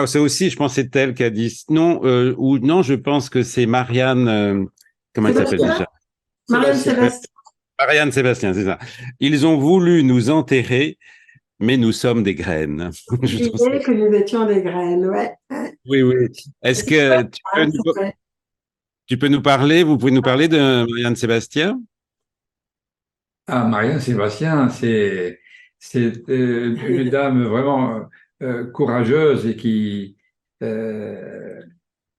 c'est aussi, je pense, c'est elle qui a dit non ou non. Je pense que c'est Marianne. Comment elle s'appelle déjà? Marianne Sébastien. Marianne Sébastien, c'est ça. Ils ont voulu nous enterrer, mais nous sommes des graines. Je disais que nous étions des graines, ouais. Oui, oui. Est-ce que tu peux nous parler, vous pouvez nous parler de Marianne Sébastien? Ah, Marianne Sébastien, c'est une dame vraiment courageuse et qui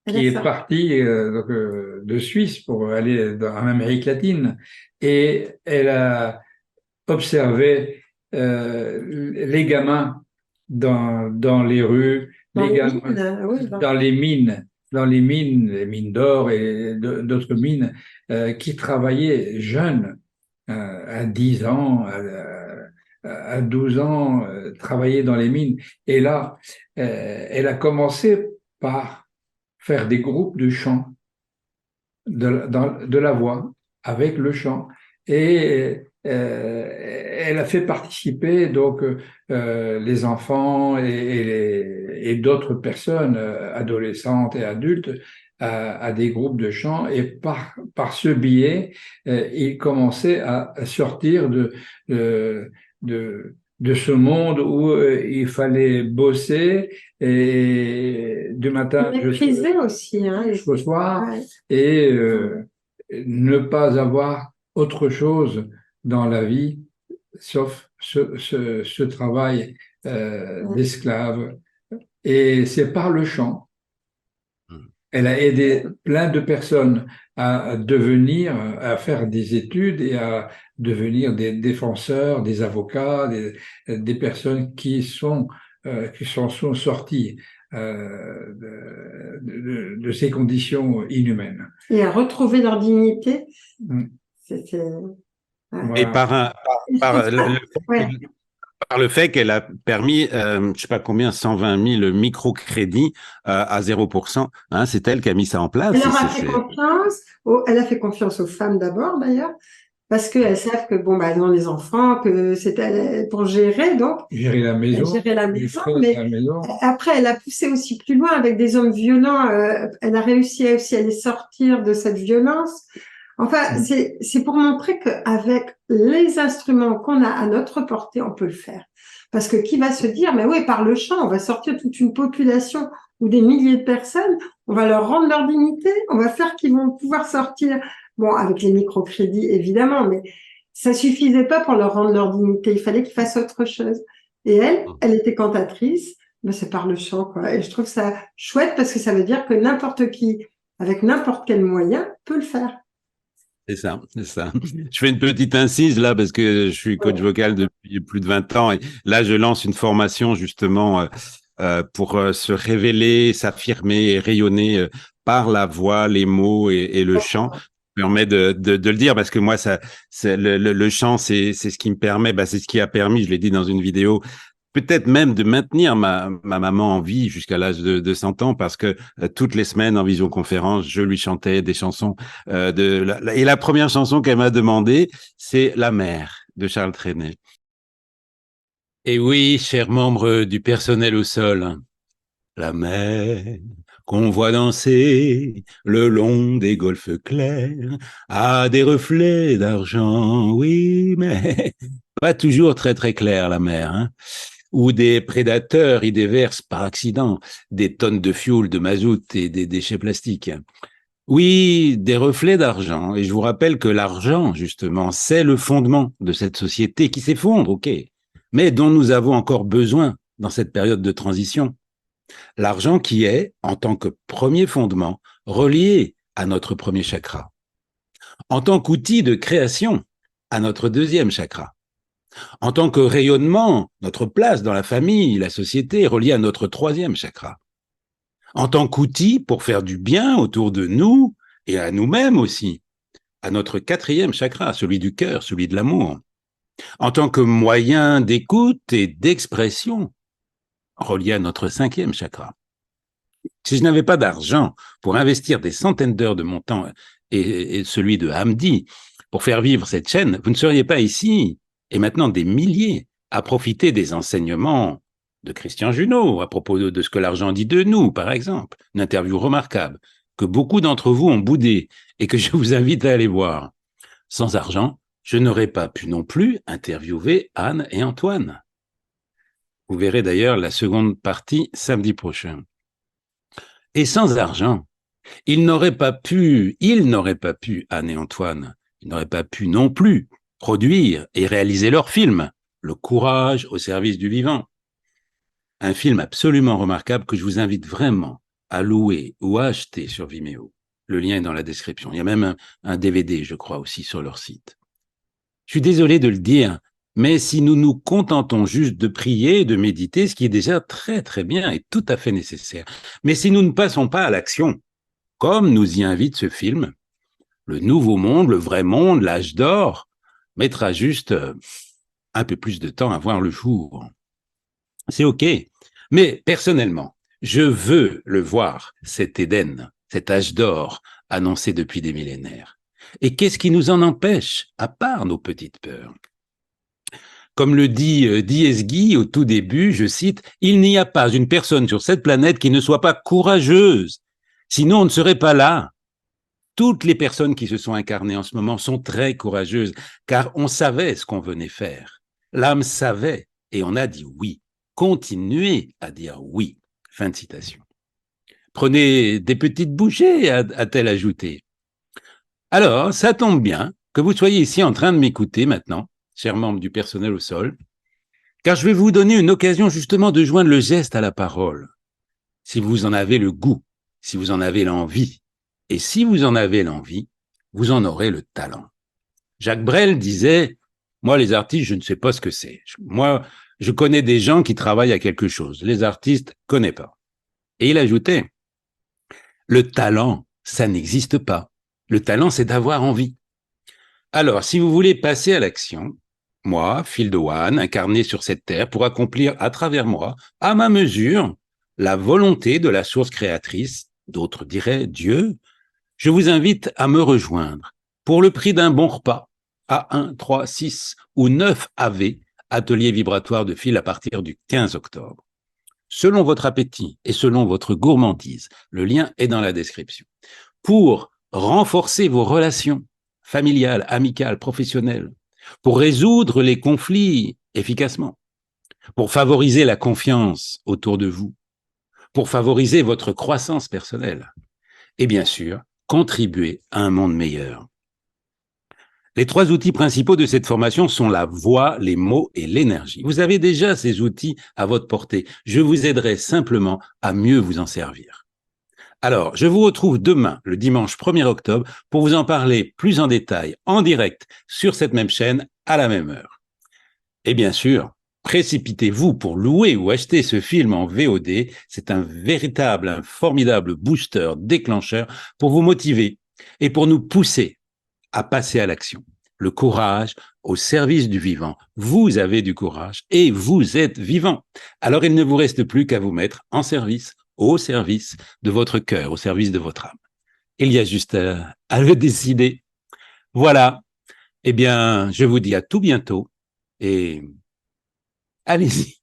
est partie de Suisse pour aller en Amérique latine. Et elle a observé les gamins dans les rues, les mines d'or et d'autres mines, qui travaillaient jeunes, à 10 ans, à 12 ans, travaillaient dans les mines. Et là, elle a commencé par faire des groupes de chant, de la voix, avec le chant. Et elle a fait participer donc les enfants et d'autres personnes, adolescentes et adultes, à des groupes de chant. Et par ce biais, ils commençaient à sortir de ce monde où il fallait bosser et du matin jusqu'au soir, ouais. Et ne pas avoir autre chose dans la vie sauf ce travail d'esclave. Et c'est par le chant. Elle a aidé plein de personnes à faire des études et à devenir des défenseurs, des avocats, des personnes qui sont sorties de ces conditions inhumaines. Et à retrouver leur dignité. C'était... Et par le fait qu'elle a permis, je sais pas combien, 120 000 microcrédits à 0%, hein, c'est elle qui a mis ça en place. Elle a fait confiance aux femmes d'abord d'ailleurs, parce qu'elles savent que elles ont les enfants, que c'était pour gérer, donc gérer la maison, mais après elle a poussé aussi plus loin avec des hommes violents. Elle a réussi aussi à les sortir de cette violence. Enfin, c'est pour montrer qu'avec les instruments qu'on a à notre portée, on peut le faire. Parce que qui va se dire, mais oui, par le chant, on va sortir toute une population ou des milliers de personnes, on va leur rendre leur dignité, on va faire qu'ils vont pouvoir sortir. Bon, avec les microcrédits, évidemment, mais ça suffisait pas pour leur rendre leur dignité. Il fallait qu'ils fassent autre chose. Et elle était cantatrice, mais c'est par le chant, quoi. Et je trouve ça chouette parce que ça veut dire que n'importe qui, avec n'importe quel moyen, peut le faire. C'est ça, c'est ça. Je fais une petite incise là parce que je suis coach vocal depuis plus de 20 ans et là je lance une formation justement pour se révéler, s'affirmer et rayonner par la voix, les mots et le chant. Ça permet de le dire parce que moi c'est le chant c'est ce qui me permet, c'est ce qui a permis, je l'ai dit dans une vidéo, peut-être même de maintenir ma maman en vie jusqu'à l'âge de 100 ans parce que toutes les semaines en visioconférence, je lui chantais des chansons et la première chanson qu'elle m'a demandé, c'est La Mer de Charles Trenet. Et oui, chers membres du personnel au sol, la mer qu'on voit danser le long des golfes clairs a des reflets d'argent, oui, mais pas toujours très très clair la mer, hein. Où des prédateurs y déversent par accident des tonnes de fioul, de mazout et des déchets plastiques. Oui, des reflets d'argent. Et je vous rappelle que l'argent, justement, c'est le fondement de cette société qui s'effondre, ok, mais dont nous avons encore besoin dans cette période de transition. L'argent qui est, en tant que premier fondement, relié à notre premier chakra. En tant qu'outil de création, à notre deuxième chakra. En tant que rayonnement, notre place dans la famille, la société est reliée à notre 3e chakra. En tant qu'outil pour faire du bien autour de nous et à nous-mêmes aussi, à notre 4e chakra, celui du cœur, celui de l'amour. En tant que moyen d'écoute et d'expression, relié à notre 5e chakra. Si je n'avais pas d'argent pour investir des centaines d'heures de mon temps et celui de Hamdi pour faire vivre cette chaîne, vous ne seriez pas ici, et maintenant des milliers, à profiter des enseignements de Christian Junod à propos de ce que l'argent dit de nous, par exemple. Une interview remarquable que beaucoup d'entre vous ont boudé et que je vous invite à aller voir. Sans argent, je n'aurais pas pu non plus interviewer Anne et Antoine. Vous verrez d'ailleurs la seconde partie samedi prochain. Et sans argent, ils n'auraient pas pu, Anne et Antoine, ils n'auraient pas pu non plus produire et réaliser leur film, Le courage au service du vivant. Un film absolument remarquable que je vous invite vraiment à louer ou à acheter sur Vimeo. Le lien est dans la description. Il y a même un DVD, je crois, aussi sur leur site. Je suis désolé de le dire, mais si nous nous contentons juste de prier et de méditer, ce qui est déjà très très bien et tout à fait nécessaire, mais si nous ne passons pas à l'action, comme nous y invite ce film, le nouveau monde, le vrai monde, l'âge d'or, mettra juste un peu plus de temps à voir le jour. C'est OK, mais personnellement, je veux le voir, cet Éden, cet âge d'or annoncé depuis des millénaires. Et qu'est-ce qui nous en empêche, à part nos petites peurs? Comme le dit D.S. Guy au tout début, je cite, « Il n'y a pas une personne sur cette planète qui ne soit pas courageuse. Sinon, on ne serait pas là. » Toutes les personnes qui se sont incarnées en ce moment sont très courageuses, car on savait ce qu'on venait faire. L'âme savait, et on a dit oui. Continuez à dire oui. Fin de citation. Prenez des petites bouchées, a-t-elle ajouté. Alors, ça tombe bien que vous soyez ici en train de m'écouter maintenant, chers membres du personnel au sol, car je vais vous donner une occasion justement de joindre le geste à la parole. Si vous en avez le goût, si vous en avez l'envie, et si vous en avez l'envie, vous en aurez le talent. Jacques Brel disait, moi les artistes, je ne sais pas ce que c'est. Moi, je connais des gens qui travaillent à quelque chose. Les artistes, connais pas. Et il ajoutait, le talent, ça n'existe pas. Le talent, c'est d'avoir envie. Alors, si vous voulez passer à l'action, moi, Phil Doan, incarné sur cette terre pour accomplir à travers moi, à ma mesure, la volonté de la source créatrice, d'autres diraient Dieu, je vous invite à me rejoindre pour le prix d'un bon repas à 1, 3, 6 ou 9 AV, atelier vibratoire de Phil à partir du 15 octobre. Selon votre appétit et selon votre gourmandise, le lien est dans la description. Pour renforcer vos relations familiales, amicales, professionnelles, pour résoudre les conflits efficacement, pour favoriser la confiance autour de vous, pour favoriser votre croissance personnelle et bien sûr, contribuer à un monde meilleur. Les 3 outils principaux de cette formation sont la voix, les mots et l'énergie. Vous avez déjà ces outils à votre portée. Je vous aiderai simplement à mieux vous en servir. Alors, je vous retrouve demain, le dimanche 1er octobre, pour vous en parler plus en détail, en direct, sur cette même chaîne, à la même heure. Et bien sûr, précipitez-vous pour louer ou acheter ce film en VOD. C'est un formidable booster, déclencheur pour vous motiver et pour nous pousser à passer à l'action. Le courage au service du vivant. Vous avez du courage et vous êtes vivant. Alors, il ne vous reste plus qu'à vous mettre en service, au service de votre cœur, au service de votre âme. Il y a juste à le décider. Voilà. Eh bien, je vous dis à tout bientôt et allez-y,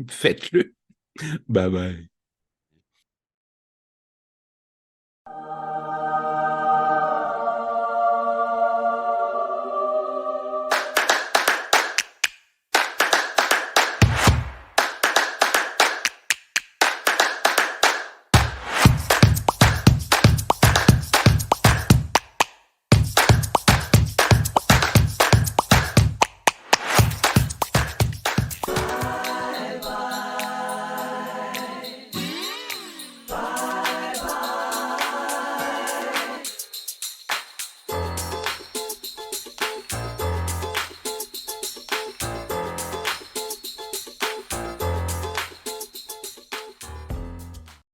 faites-le. Bye bye.